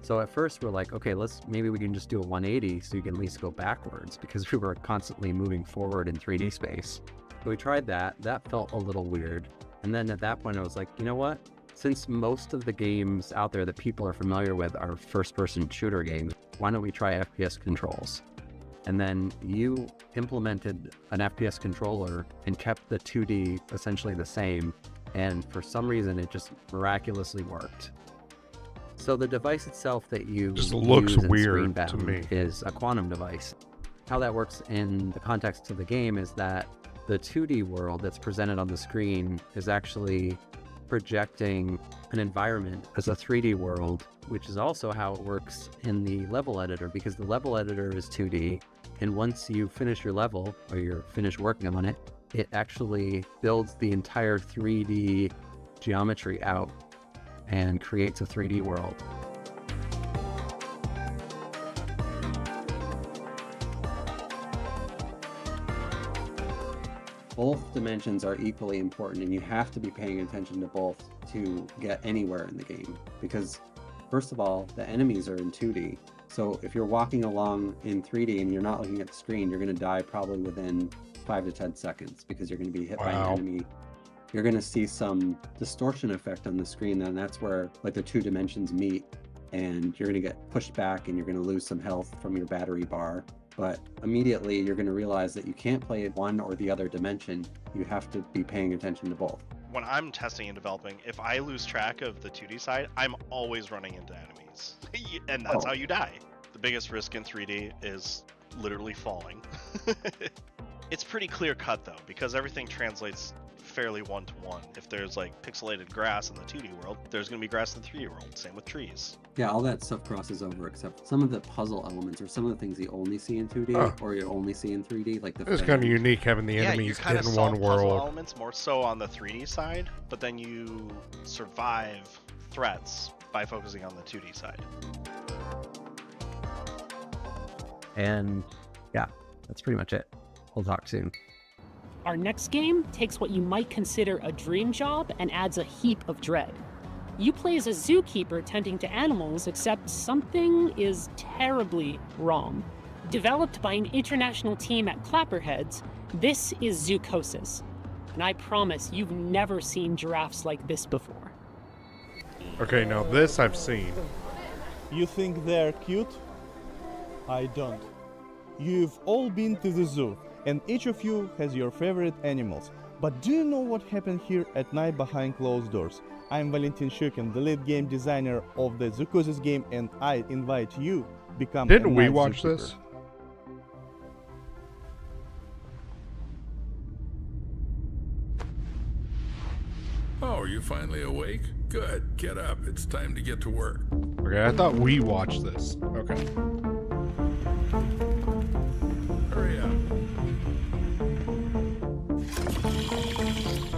So at first we're like, okay, maybe we can just do a 180 so you can at least go backwards, because we were constantly moving forward in 3D space. So we tried that. That felt a little weird. And then at that point I was like, you know what? Since most of the games out there that people are familiar with are first-person shooter games, why don't we try FPS controls? And then you implemented an FPS controller and kept the 2D essentially the same, and for some reason it just miraculously worked. So the device itself that you just looks use in weird to Screenbound me. is a quantum device. How that works in the context of the game is that the 2D world that's presented on the screen is actually projecting an environment as a 3D world, which is also how it works in the level editor, because the level editor is 2D, and once you finish your level or you're finished working on it, it actually builds the entire 3D geometry out and creates a 3D world. Both dimensions are equally important, and you have to be paying attention to both to get anywhere in the game. Because first of all, the enemies are in 2D. So if you're walking along in 3D and you're not looking at the screen, you're going to die probably within 5 to 10 seconds because you're going to be hit by an enemy. You're going to see some distortion effect on the screen, and that's where like the two dimensions meet, and you're going to get pushed back and you're going to lose some health from your battery bar. But immediately you're going to realize that you can't play one or the other dimension. You have to be paying attention to both. When I'm testing and developing, if I lose track of the 2D side, I'm always running into enemies. And that's how you die. The biggest risk in 3D is literally falling. It's pretty clear cut though, because everything translates fairly one-to-one. If there's like pixelated grass in the 2D world, there's going to be grass in the 3D world. Same with trees. Yeah, all that stuff crosses over, except some of the puzzle elements or some of the things you only see in 2D or you only see in 3D, like the. It's kind of unique having the enemies in one world. Elements more so on the 3D side, but then you survive threats by focusing on the 2D side. And yeah, that's pretty much it. We'll talk soon. Our next game takes what you might consider a dream job and adds a heap of dread. You play as a zookeeper tending to animals, except something is terribly wrong. Developed by an international team at Clapperheads, this is Zoocosis. And I promise you've never seen giraffes like this before. Okay, now this I've seen. You think they're cute? I don't. You've all been to the zoo, and each of you has your favorite animals. But do you know what happened here at night behind closed doors? I'm Valentin Shukin, the lead game designer of the Zoocosis game, and I invite you to become Didn't a we night watch zookeeper. this? Oh, are you finally awake? Good. Get up. It's time to get to work. Okay, I thought we watched this. Okay. Hurry up.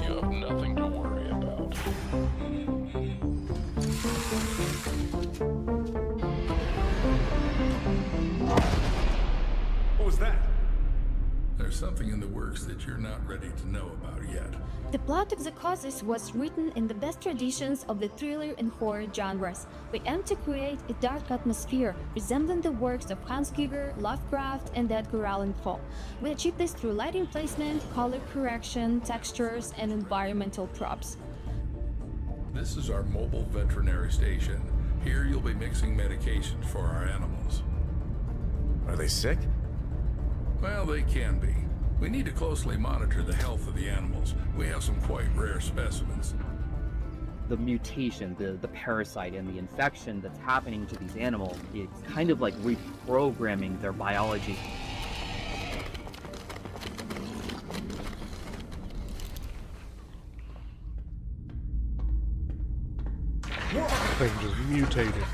You have nothing to worry about. What was that? There's something in the works that you're not ready to know about yet. The plot of Zoocosis was written in the best traditions of the thriller and horror genres. We aim to create a dark atmosphere resembling the works of Hans Giger, Lovecraft, and Edgar Allan Poe. We achieve this through lighting placement, color correction, textures, and environmental props. This is our mobile veterinary station. Here you'll be mixing medications for our animals. Are they sick? Well, they can be. We need to closely monitor the health of the animals. We have some quite rare specimens. The mutation, the parasite, and the infection that's happening to these animals, it's kind of like reprogramming their biology. Thing just mutated.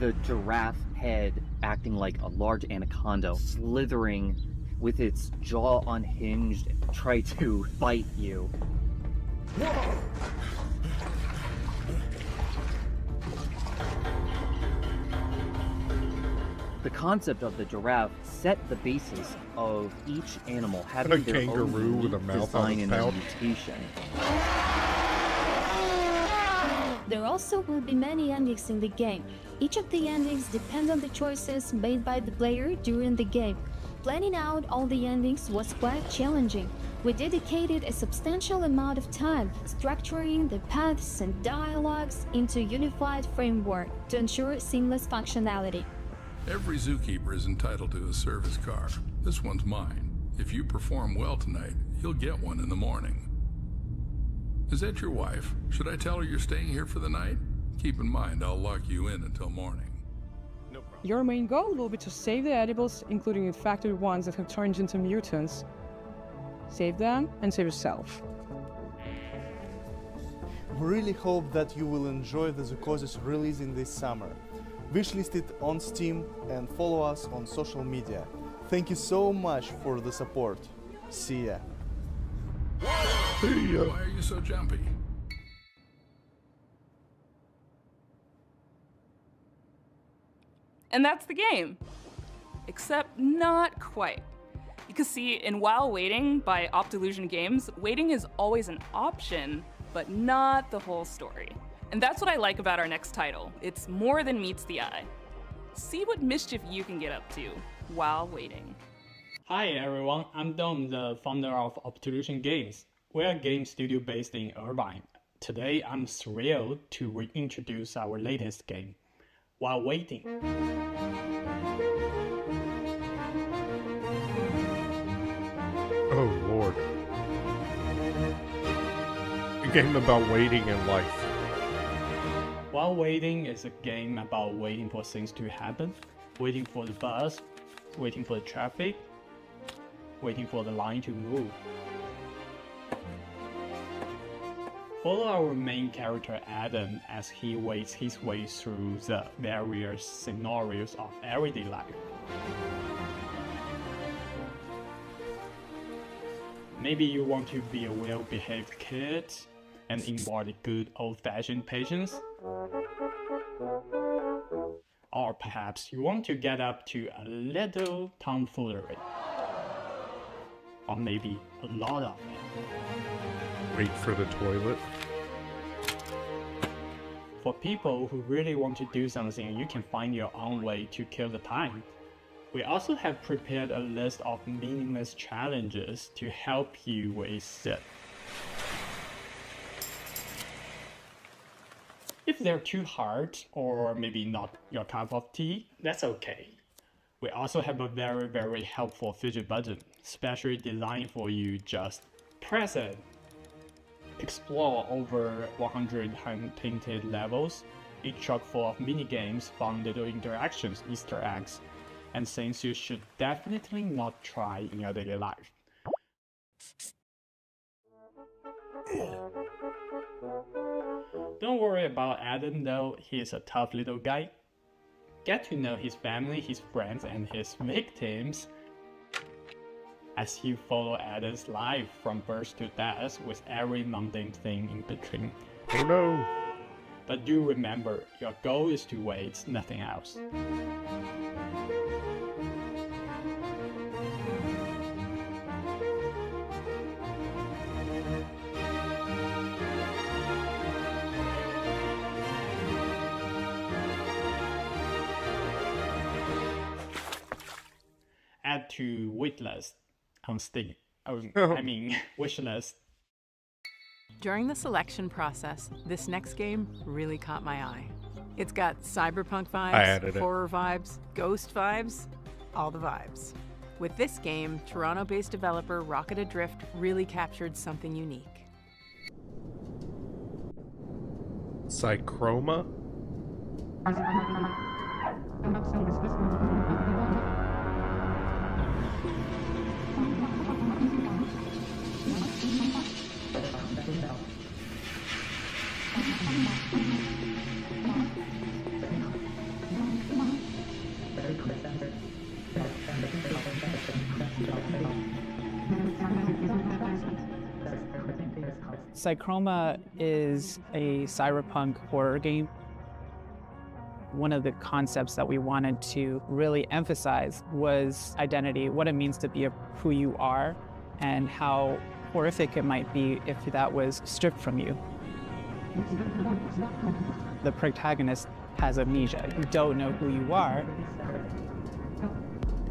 The giraffe head acting like a large anaconda, slithering with its jaw unhinged, try to bite you. The concept of the giraffe set the basis of each animal having their kangaroo own with a unique mouth on design its and pouch. mutation. There also will be many endings in the game. Each of the endings depend on the choices made by the player during the game. Planning out all the endings was quite challenging. We dedicated a substantial amount of time structuring the paths and dialogues into a unified framework to ensure seamless functionality. Every zookeeper is entitled to a service car. This one's mine. If you perform well tonight, you'll get one in the morning. Is that your wife? Should I tell her you're staying here for the night? Keep in mind, I'll lock you in until morning. Your main goal will be to save the edibles, including the infected ones that have turned into mutants. Save them and save yourself. We really hope that you will enjoy the Zoocosis releasing this summer. Wishlist it on Steam and follow us on social media. Thank you so much for the support. See ya. Why are you so jumpy? And that's the game. Except not quite. Because see, in While Waiting by Optilusion Games, waiting is always an option, but not the whole story. And that's what I like about our next title. It's more than meets the eye. See what mischief you can get up to while waiting. Hi everyone, I'm Dom, the founder of Optilusion Games. We're a game studio based in Irvine. Today I'm thrilled to reintroduce our latest game, While Waiting. Oh lord. A game about waiting in life. While Waiting is a game about waiting for things to happen, waiting for the bus, waiting for the traffic, waiting for the line to move. Follow our main character Adam as he waits his way through the various scenarios of everyday life. Maybe you want to be a well-behaved kid and embody good old-fashioned patience. Or perhaps you want to get up to a little tomfoolery. Or maybe a lot of it. Wait for the toilet. For people who really want to do something, you can find your own way to kill the time. We also have prepared a list of meaningless challenges to help you with it. If they're too hard, or maybe not your cup of tea, that's okay. We also have a very helpful fidget button, specially designed for you. Just press it. Explore over 100 hand-painted levels, each chock full of mini-games, fun little interactions, Easter eggs, and things you should definitely not try in your daily life. Don't worry about Adam though, he is a tough little guy. Get to know his family, his friends, and his victims as you follow Adam's life from birth to death with every mundane thing in between. Oh no! But do remember, your goal is to wait, nothing else. Add to waitlist on Steam. I mean, wishlist. During the selection process, this next game really caught my eye. It's got cyberpunk vibes, horror vibes, ghost vibes, all the vibes. With this game, Toronto-based developer Rocket Adrift really captured something unique. Psychroma? Psychroma is a cyberpunk horror game. One of the concepts that we wanted to really emphasize was identity, what it means to be who you are, and how horrific it might be if that was stripped from you. The protagonist has amnesia. You don't know who you are.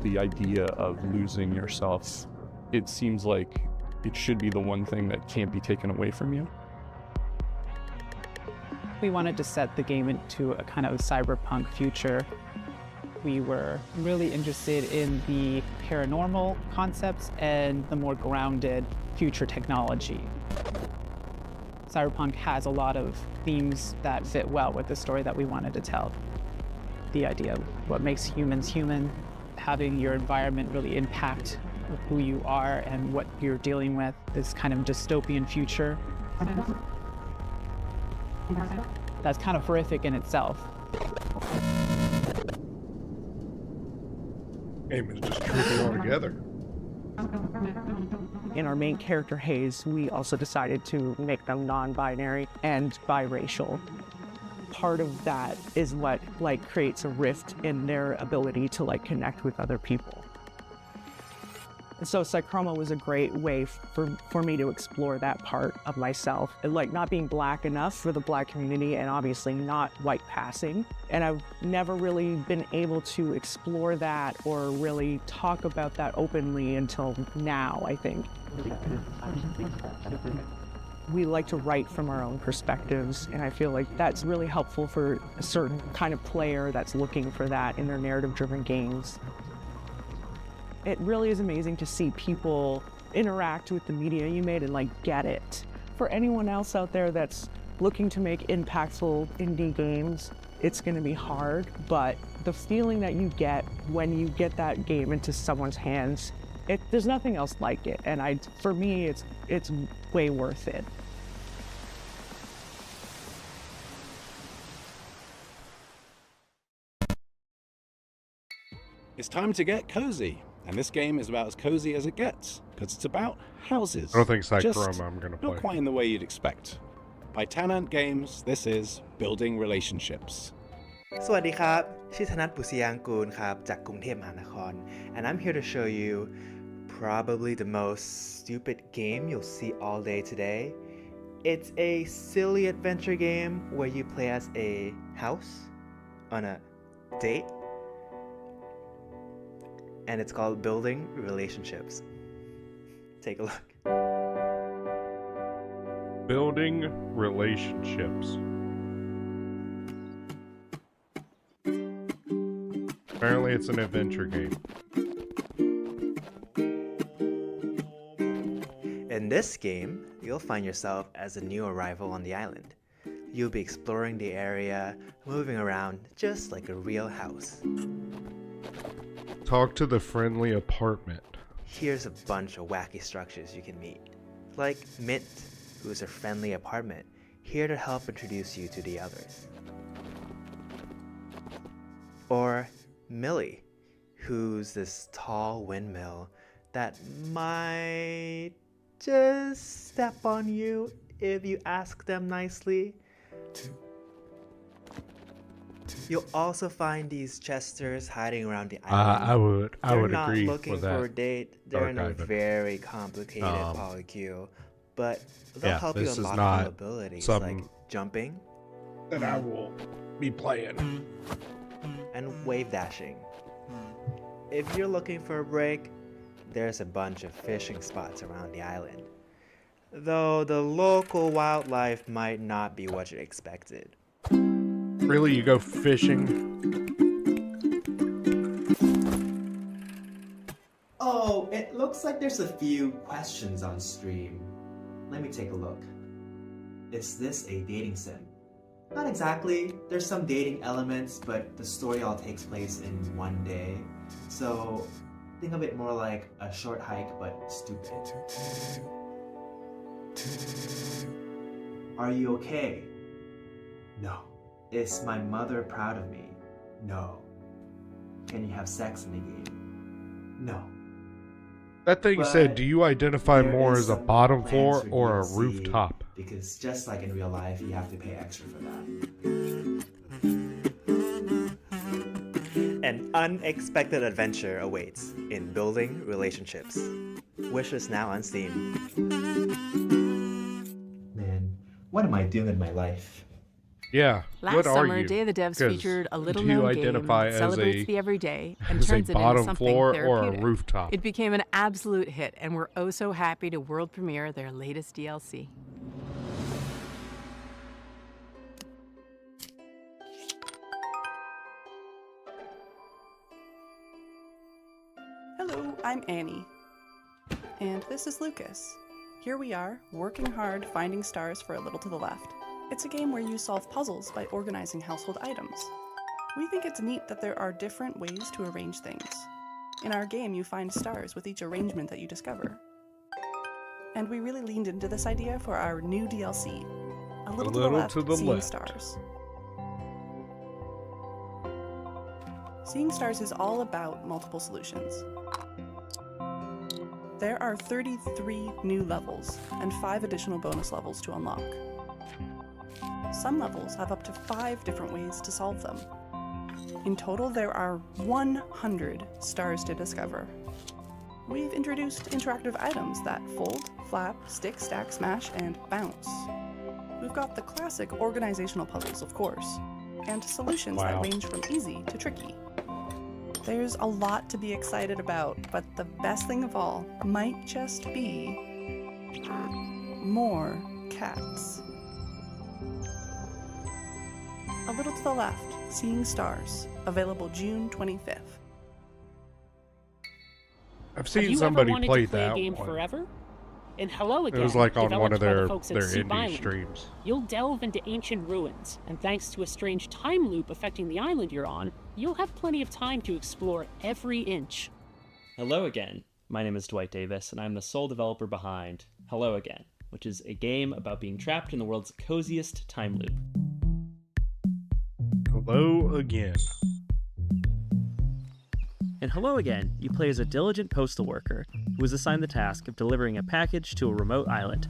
The idea of losing yourself, it seems like it should be the one thing that can't be taken away from you. We wanted to set the game into a kind of cyberpunk future. We were really interested in the paranormal concepts and the more grounded future technology. Cyberpunk has a lot of themes that fit well with the story that we wanted to tell. The idea of what makes humans human, having your environment really impact who you are and what you're dealing with, this kind of dystopian future. That's kind of horrific in itself. Game is just tripping all together. In our main character, Hayes, we also decided to make them non-binary and biracial. Part of that is what creates a rift in their ability to connect with other people. And so Psychroma was a great way for me to explore that part of myself, and not being black enough for the black community and obviously not white passing. And I've never really been able to explore that or really talk about that openly until now, I think. We like to write from our own perspectives, and I feel like that's really helpful for a certain kind of player that's looking for that in their narrative-driven games. It really is amazing to see people interact with the media you made and get it. For anyone else out there that's looking to make impactful indie games, it's going to be hard, but the feeling that you get when you get that game into someone's hands, there's nothing else like it. And for me, it's way worth it. It's time to get cozy. And this game is about as cozy as it gets, because it's about houses. I don't think Just Psychroma I'm going to play. not quite in the way you'd expect. By Tanant Games, this is Building Relationships. สวัสดีครับ ชื่อธนัท ปุษยางกูล ครับ จากกรุงเทพมหานคร and I'm here to show you probably the most stupid game you'll see all day today. It's a silly adventure game where you play as a house on a date, and it's called Building Relationships. Take a look. Building Relationships. Apparently it's an adventure game. In this game, you'll find yourself as a new arrival on the island. You'll be exploring the area, moving around just like a real house. Talk to the friendly apartment. Here's a bunch of wacky structures you can meet. Like Mint, who's a friendly apartment, here to help introduce you to the others. Or Millie, who's this tall windmill that might just step on you if you ask them nicely. You'll also find these chesters hiding around the island. I would They're agree not with looking that. for a date. They're in a archiving. very complicated polycule, but they'll Yeah, help you this is unlock not new abilities something like jumping that I will be playing. and wave dashing. If you're looking for a break, there's a bunch of fishing spots around the island, though the local wildlife might not be what you expected. Really, you go fishing? Oh, it looks like there's a few questions on stream. Let me take a look. Is this a dating sim? Not exactly. There's some dating elements, but the story all takes place in one day. So think of it more like a short hike, but stupid. Are you okay? No. Is my mother proud of me? No. Can you have sex in the game? No. That thing said, But do you identify there more is as a some bottom plans floor for or a DLC, rooftop? Because just like in real life, you have to pay extra for that. unexpected adventure awaits in building relationships. Wishes now on Steam. Man, what am I doing in my life? Yeah. Last what are summer, you? Day of the Devs 'Cause featured a do little you known game identify that as celebrates a- the everyday and as a turns it into bottom something floor or a therapeutic. rooftop? It became an absolute hit, and we're oh so happy to world premiere their latest DLC. Hello, I'm Annie. And this is Lucas. Here we are, working hard, finding stars for A Little to the Left. It's a game where you solve puzzles by organizing household items. We think it's neat that there are different ways to arrange things. In our game, you find stars with each arrangement that you discover. And we really leaned into this idea for our new DLC, A Little to the Left, Seeing Stars. Seeing Stars is all about multiple solutions. There are 33 new levels and 5 additional bonus levels to unlock. Some levels have up to 5 different ways to solve them. In total, there are 100 stars to discover. We've introduced interactive items that fold, flap, stick, stack, smash, and bounce. We've got the classic organizational puzzles, of course, and solutions that range from easy to tricky. There's a lot to be excited about, but the best thing of all might just be more cats. A Little to the Left, Seeing Stars, available June 25th. I've seen Have you somebody ever wanted play to play that a game one. forever? In Hello Again, It was like on developed one of by the their folks at Soup indie Island, streams. you'll delve into ancient ruins, and thanks to a strange time loop affecting the island you're on, you'll have plenty of time to explore every inch. Hello again. My name is Dwight Davis, and I'm the sole developer behind Hello Again, which is a game about being trapped in the world's coziest time loop. Hello again. In Hello Again, you play as a diligent postal worker who is assigned the task of delivering a package to a remote island.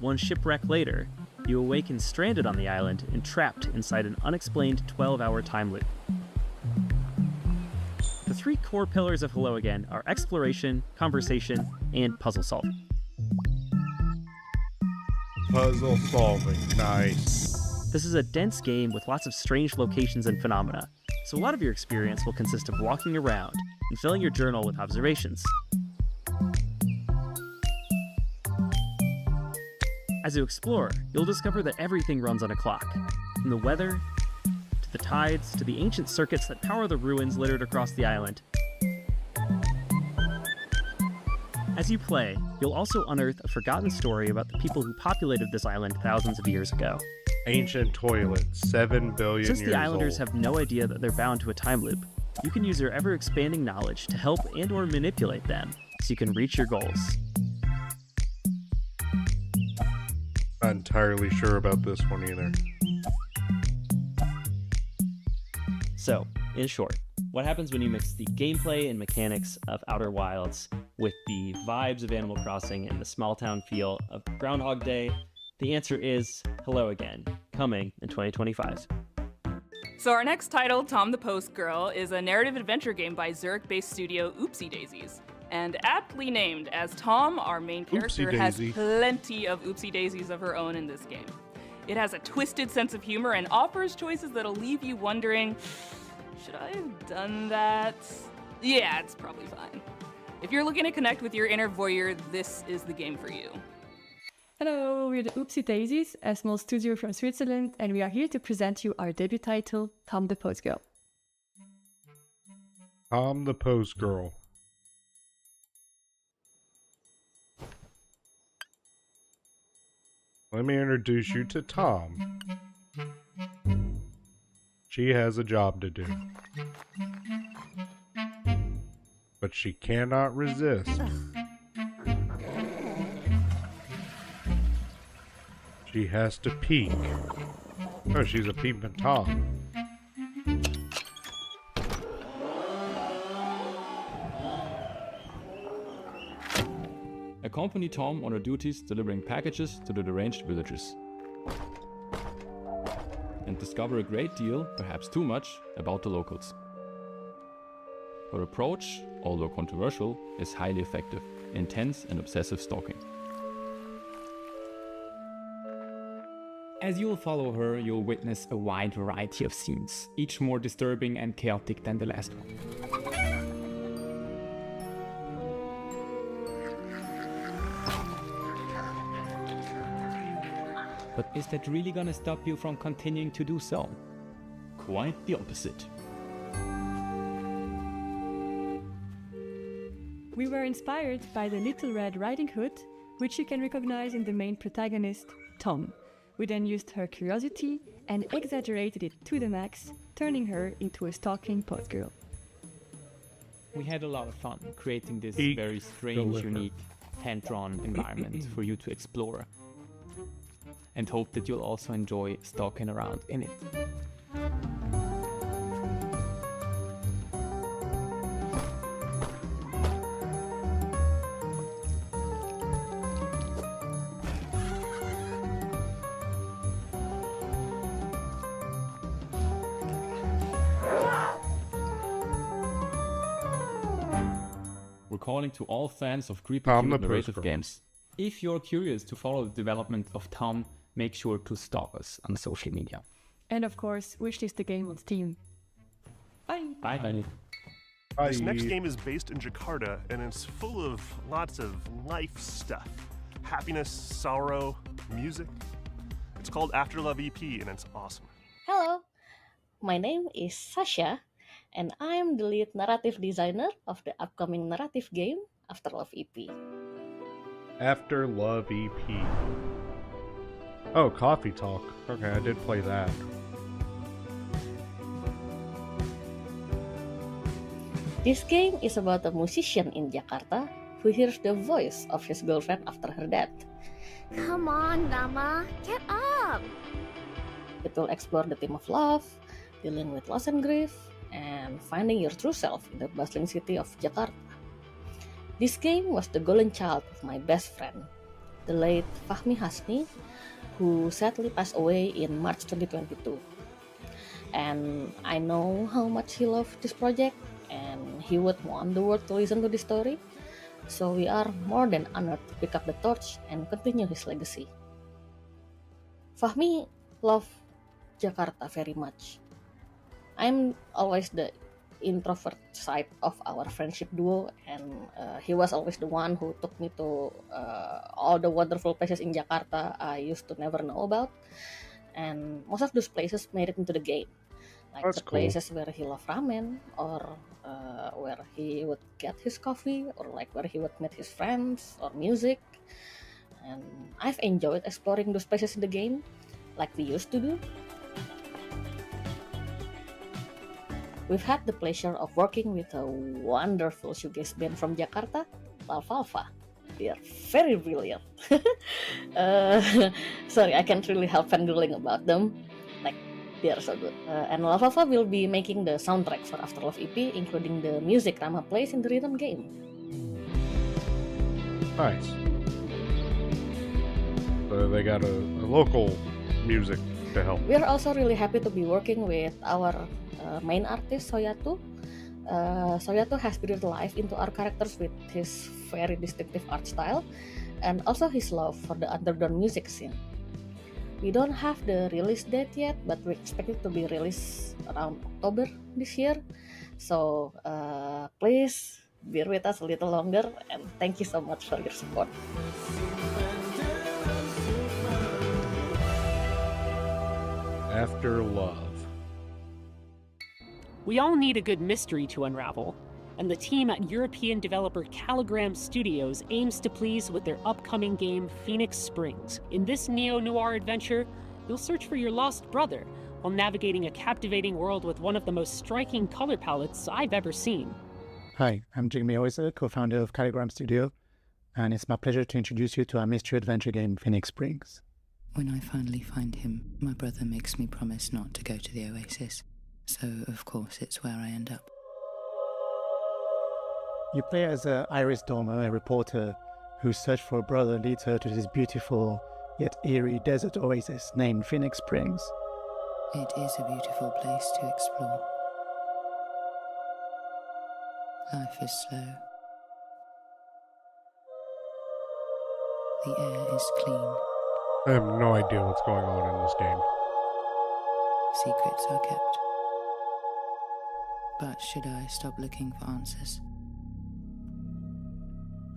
One shipwreck later, you awaken stranded on the island and trapped inside an unexplained 12-hour time loop. The 3 core pillars of Hello Again are exploration, conversation, and puzzle solving. Puzzle solving, nice. This is a dense game with lots of strange locations and phenomena, so a lot of your experience will consist of walking around and filling your journal with observations. As you explore, you'll discover that everything runs on a clock, from the weather, to the tides, to the ancient circuits that power the ruins littered across the island. As you play, you'll also unearth a forgotten story about the people who populated this island thousands of years ago. Ancient toilet, 7 billion Since years the Islanders old. have no idea that they're bound to a time loop, you can use your ever-expanding knowledge to help and/or manipulate them so you can reach your goals. Not entirely sure about this one either. So, in short, what happens when you mix the gameplay and mechanics of Outer Wilds with the vibes of Animal Crossing and the small town feel of Groundhog Day? The answer is Hello Again, coming in 2025. So our next title, Tom the Post Girl, is a narrative adventure game by Zurich-based studio Oopsie Daisies. And aptly named, as Tom, our main character, has Oopsie-daisy. plenty of oopsie daisies of her own in this game. It has a twisted sense of humor and offers choices that'll leave you wondering, should I have done that? Yeah, it's probably fine. If you're looking to connect with your inner voyeur, this is the game for you. Hello, we're the Oopsie Daisies, a small studio from Switzerland, and we are here to present you our debut title, Tom the Post Girl. Tom the Post Girl. Let me introduce you to Tom. She has a job to do. But she cannot resist. She has to peek. Oh, she's a peeping Tom. Accompany Tom on her duties delivering packages to the deranged villages. And discover a great deal, perhaps too much, about the locals. Her approach, although controversial, is highly effective, intense and obsessive stalking. As you'll follow her, you'll witness a wide variety of scenes, each more disturbing and chaotic than the last one. But is that really gonna stop you from continuing to do so? Quite the opposite. We were inspired by the Little Red Riding Hood, which you can recognize in the main protagonist, Tom. We then used her curiosity and exaggerated it to the max, turning her into a stalking pot girl. We had a lot of fun creating this Eat very strange, deliver. unique, hand-drawn environment for you to explore, and hope that you'll also enjoy stalking around in it. We're calling to all fans of creepy Tom the narrative Post games. If you're curious to follow the development of Tom, make sure to stalk us on social media. And of course, wishlist the game on Steam. Bye! Bye! This next game is based in Jakarta, and it's full of lots of life stuff. Happiness, sorrow, music. It's called After Love EP, and it's awesome. Hello, my name is Sasha, and I'm the lead narrative designer of the upcoming narrative game, After Love EP. After Love EP. Oh, Coffee Talk. Okay, I did play that. This game is about a musician in Jakarta who hears the voice of his girlfriend after her death. Come on, Nama, get up! It will explore the theme of love, dealing with loss and grief, and finding your true self in the bustling city of Jakarta. This game was the golden child of my best friend, the late Fahmi Hasni, who sadly passed away in March 2022. And I know how much he loved this project, and he would want the world to listen to this story, so we are more than honored to pick up the torch and continue his legacy. Fahmi loved Jakarta very much. I'm always the introvert side of our friendship duo, and he was always the one who took me to all the wonderful places in Jakarta I used to never know about, and most of those places made it into the game. Like That's the cool. places where he loved ramen, or where he would get his coffee, or like where he would meet his friends, or music. And I've enjoyed exploring those places in the game, like we used to do. We've had the pleasure of working with a wonderful shoegaze band from Jakarta, Lalfalfa. They are very brilliant. Sorry, I can't really help fangirling about them. Like, they are so good. And Lalfalfa will be making the soundtrack for After Love EP, including the music Rama plays in the rhythm game. Nice. So they got a local music to help. We are also really happy to be working with our main artist, Soyatu. Soyatu has breathed life into our characters with his very distinctive art style, and also his love for the underground music scene. We don't have the release date yet, but we expect it to be released around October this year. So please bear with us a little longer, and thank you so much for your support. After Love. We all need a good mystery to unravel, and the team at European developer Caligram Studios aims to please with their upcoming game Phoenix Springs. In this neo-noir adventure, you'll search for your lost brother while navigating a captivating world with one of the most striking color palettes I've ever seen. Hi, I'm Jigme Oiser, co-founder of Caligram Studio, and it's my pleasure to introduce you to our mystery adventure game Phoenix Springs. When I finally find him, my brother makes me promise not to go to the Oasis. So, of course, it's where I end up. You play as Iris Dormer, a reporter whose search for a brother leads her to this beautiful yet eerie desert oasis named Phoenix Springs. It is a beautiful place to explore. Life is slow. The air is clean. I have no idea what's going on in this game. Secrets are kept. But should I stop looking for answers?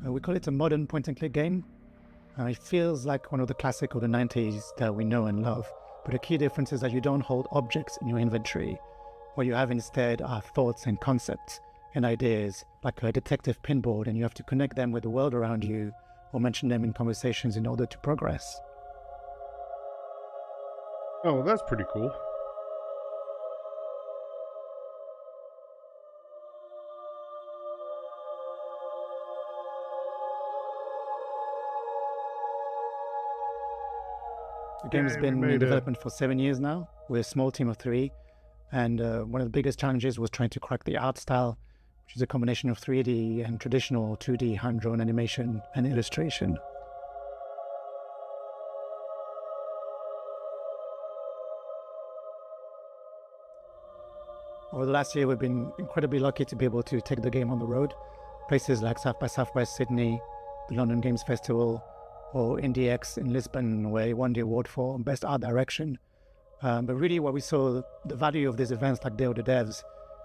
We call it a modern point-and-click game. It feels like one of the classic of the 90s that we know and love. But the key difference is that you don't hold objects in your inventory. What you have instead are thoughts and concepts and ideas, like a detective pinboard, and you have to connect them with the world around you or mention them in conversations in order to progress. Oh, that's pretty cool. The game has been in development for 7 years now. We're a small team of 3, and one of the biggest challenges was trying to crack the art style, which is a combination of 3D and traditional 2D hand-drawn animation and illustration. Over the last year, we've been incredibly lucky to be able to take the game on the road. Places like South by Southwest Sydney, the London Games Festival, or IndieX in Lisbon, where he won the award for Best Art Direction. But really what we saw, the value of these events like Day of the Devs,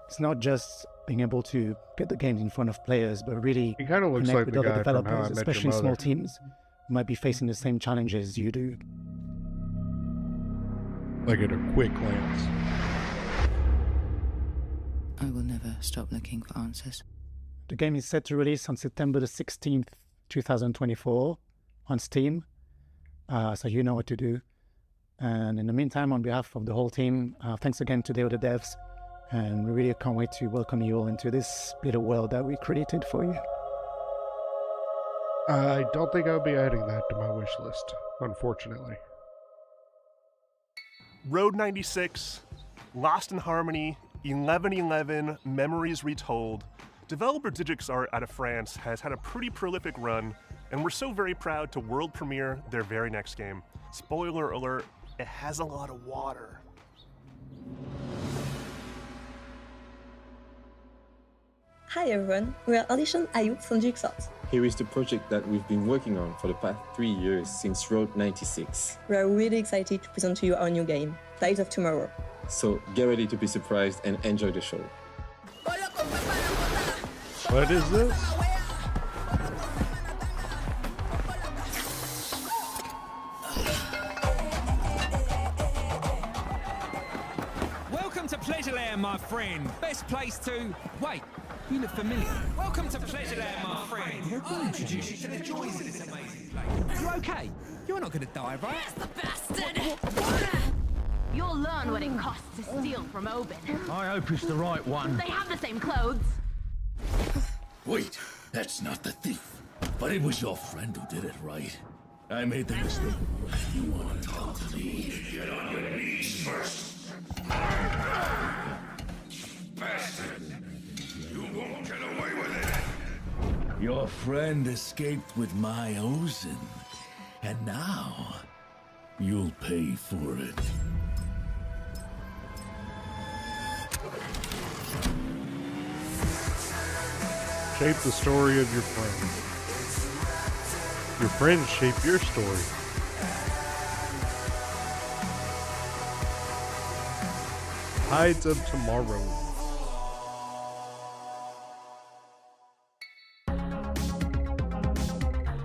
it's not just being able to get the games in front of players, but really he kind of looks like with the other guy from How I developers, Met Your especially small Mother. teams who might be facing the same challenges you do. Like at a quick glance. I will never stop looking for answers. The game is set to release on September the 16th, 2024 on Steam, so you know what to do. And in the meantime, on behalf of the whole team, thanks again to Day of the Devs, and we really can't wait to welcome you all into this little world that we created for you. I don't think I'll be adding that to my wish list, unfortunately. Road 96, Lost in Harmony, 1111, Memories Retold. Developer DigixArt out of France has had a pretty prolific run, and we're so very proud to world premiere their very next game. Spoiler alert, it has a lot of water. Hi everyone, we are Audition Ayub from DigixArt. Here is the project that we've been working on for the past 3 years since Road 96. We are really excited to present to you our new game, Tides of Tomorrow. So get ready to be surprised and enjoy the show. What is this? Welcome to Pleasureland, my friend. Best place to... Wait, you look familiar. Welcome to Pleasureland, my friend. I'll introduce you to the joys of this amazing place. You okay? You're not going to die, right? Yes, the bastard! You'll learn what it costs to steal from Obin. I hope it's the right one. They have the same clothes. Wait, that's not the thief. But it was your friend who did it, right? I made the mistake. You want to talk to me? Get on your knees first. Bastard! You won't get away with it! Your friend escaped with my Ozen. And now, you'll pay for it. Shape the story of your friend. Your friends shape your story. Tides of Tomorrow.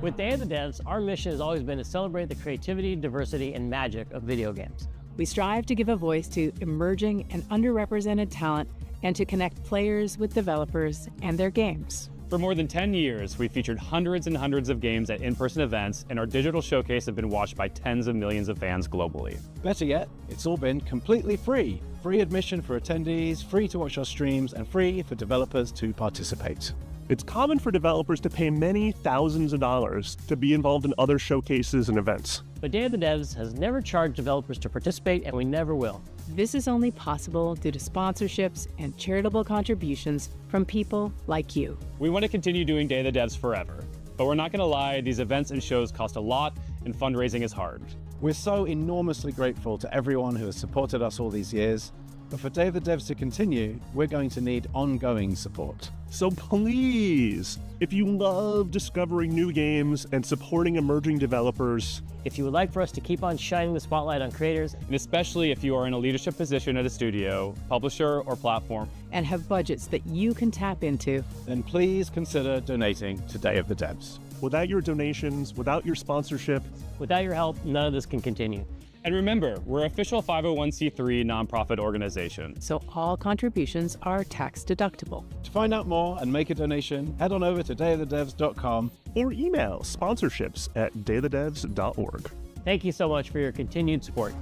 With Day of the Devs, our mission has always been to celebrate the creativity, diversity, and magic of video games. We strive to give a voice to emerging and underrepresented talent and to connect players with developers and their games. For more than 10 years, we've featured hundreds and hundreds of games at in-person events, and our digital showcase have been watched by tens of millions of fans globally. Better yet, it's all been completely free. Free admission for attendees, free to watch our streams, and free for developers to participate. It's common for developers to pay many thousands of dollars to be involved in other showcases and events. But Day of the Devs has never charged developers to participate, and we never will. This is only possible due to sponsorships and charitable contributions from people like you. We want to continue doing Day of the Devs forever, but we're not going to lie, these events and shows cost a lot, and fundraising is hard. We're so enormously grateful to everyone who has supported us all these years, But for Day of the Devs to continue, we're going to need ongoing support. So please, if you love discovering new games and supporting emerging developers, if you would like for us to keep on shining the spotlight on creators, and especially if you are in a leadership position at a studio, publisher, or platform, and have budgets that you can tap into, then please consider donating to Day of the Devs. Without your donations, without your sponsorship, without your help, none of this can continue. And remember, we're an official 501c3 nonprofit organization. So all contributions are tax deductible. To find out more and make a donation, head on over to dayofthedevs.com or email sponsorships@dayofthedevs.org. Thank you so much for your continued support.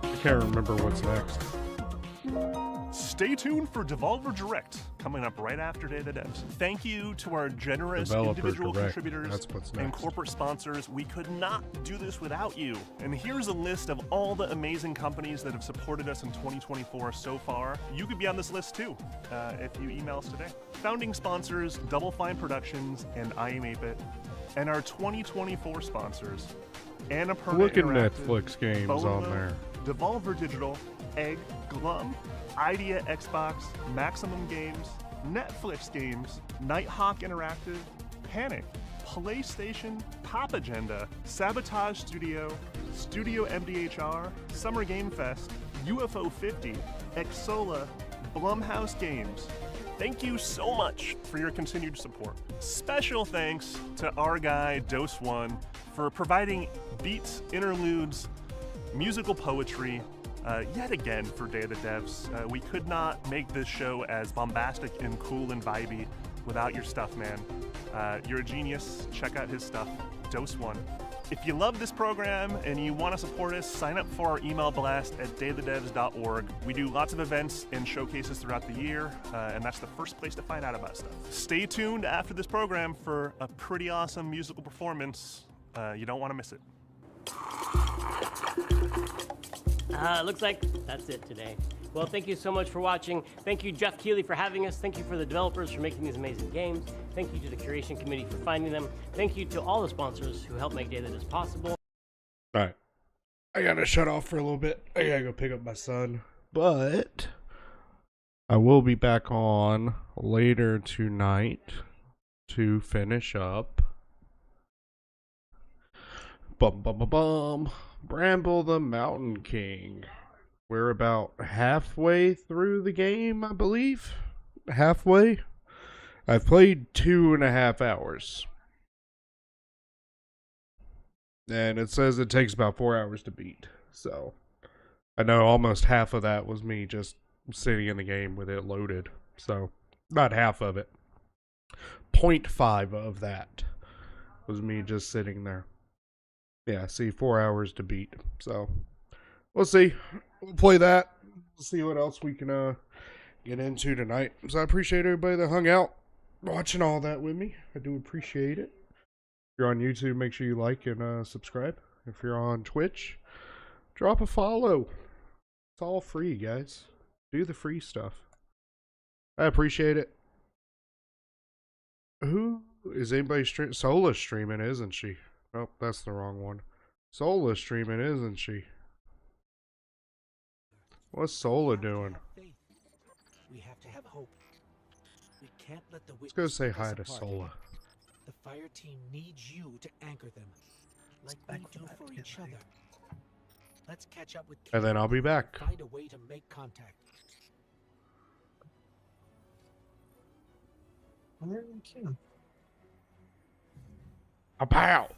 I can't remember what's next. Stay tuned for Devolver Direct, coming up right after Day of the Devs. Thank you to our generous Developer individual Direct. contributors and corporate sponsors. We could not do this without you. And here's a list of all the amazing companies that have supported us in 2024 so far. You could be on this list too, if you email us today. Founding sponsors, Double Fine Productions and I Am 8-Bit. And our 2024 sponsors, Annapurna Look at Interactive, Netflix games Bolo, on there. Devolver Digital, Egg, Glum, Idea Xbox, Maximum Games, Netflix Games, Nighthawk Interactive, Panic, PlayStation, Pop Agenda, Sabotage Studio, Studio MDHR, Summer Game Fest, UFO 50, Exola, Blumhouse Games. Thank you so much for your continued support. Special thanks to our guy, Dose One, for providing beats, interludes, musical poetry, yet again for Day of the Devs. We could not make this show as bombastic and cool and vibey without your stuff, man. You're a genius. Check out his stuff, Dose One. If you love this program and you want to support us, sign up for our email blast at dayofthedevs.org. We do lots of events and showcases throughout the year, and that's the first place to find out about stuff. Stay tuned after this program for a pretty awesome musical performance. You don't want to miss it. Looks like that's it today. Well, thank you so much for watching. Thank you, Jeff Keighley, for having us. Thank you for the developers for making these amazing games. Thank you to the curation committee for finding them. Thank you to all the sponsors who help make Day of the Devs possible. All right. I gotta shut off for a little bit. I gotta go pick up my son. But I will be back on later tonight to finish up Bramble the Mountain King. We're about halfway through the game, I believe. Halfway. I've played 2.5 hours. And it says it takes about 4 hours to beat. So I know almost half of that was me just sitting in the game with it loaded. So not half of it. 0.5 of that was me just sitting there. Yeah, see, 4 hours to beat. So we'll see. We'll play that. We'll see what else we can get into tonight. So I appreciate everybody that hung out watching all that with me. I do appreciate it. If you're on YouTube, make sure you like and subscribe. If you're on Twitch, drop a follow. It's all free, guys. Do the free stuff. I appreciate it. Who is anybody streaming? Sola's streaming, isn't she? Nope, that's the wrong one. Sola's streaming, isn't she? What's Sola doing? We have to have hope. We can't let the Let's go say hi to Sola. The fire team needs you to anchor them, like we do for each other. Let's catch up with And then I'll be back. Find a way to make contact. A pow!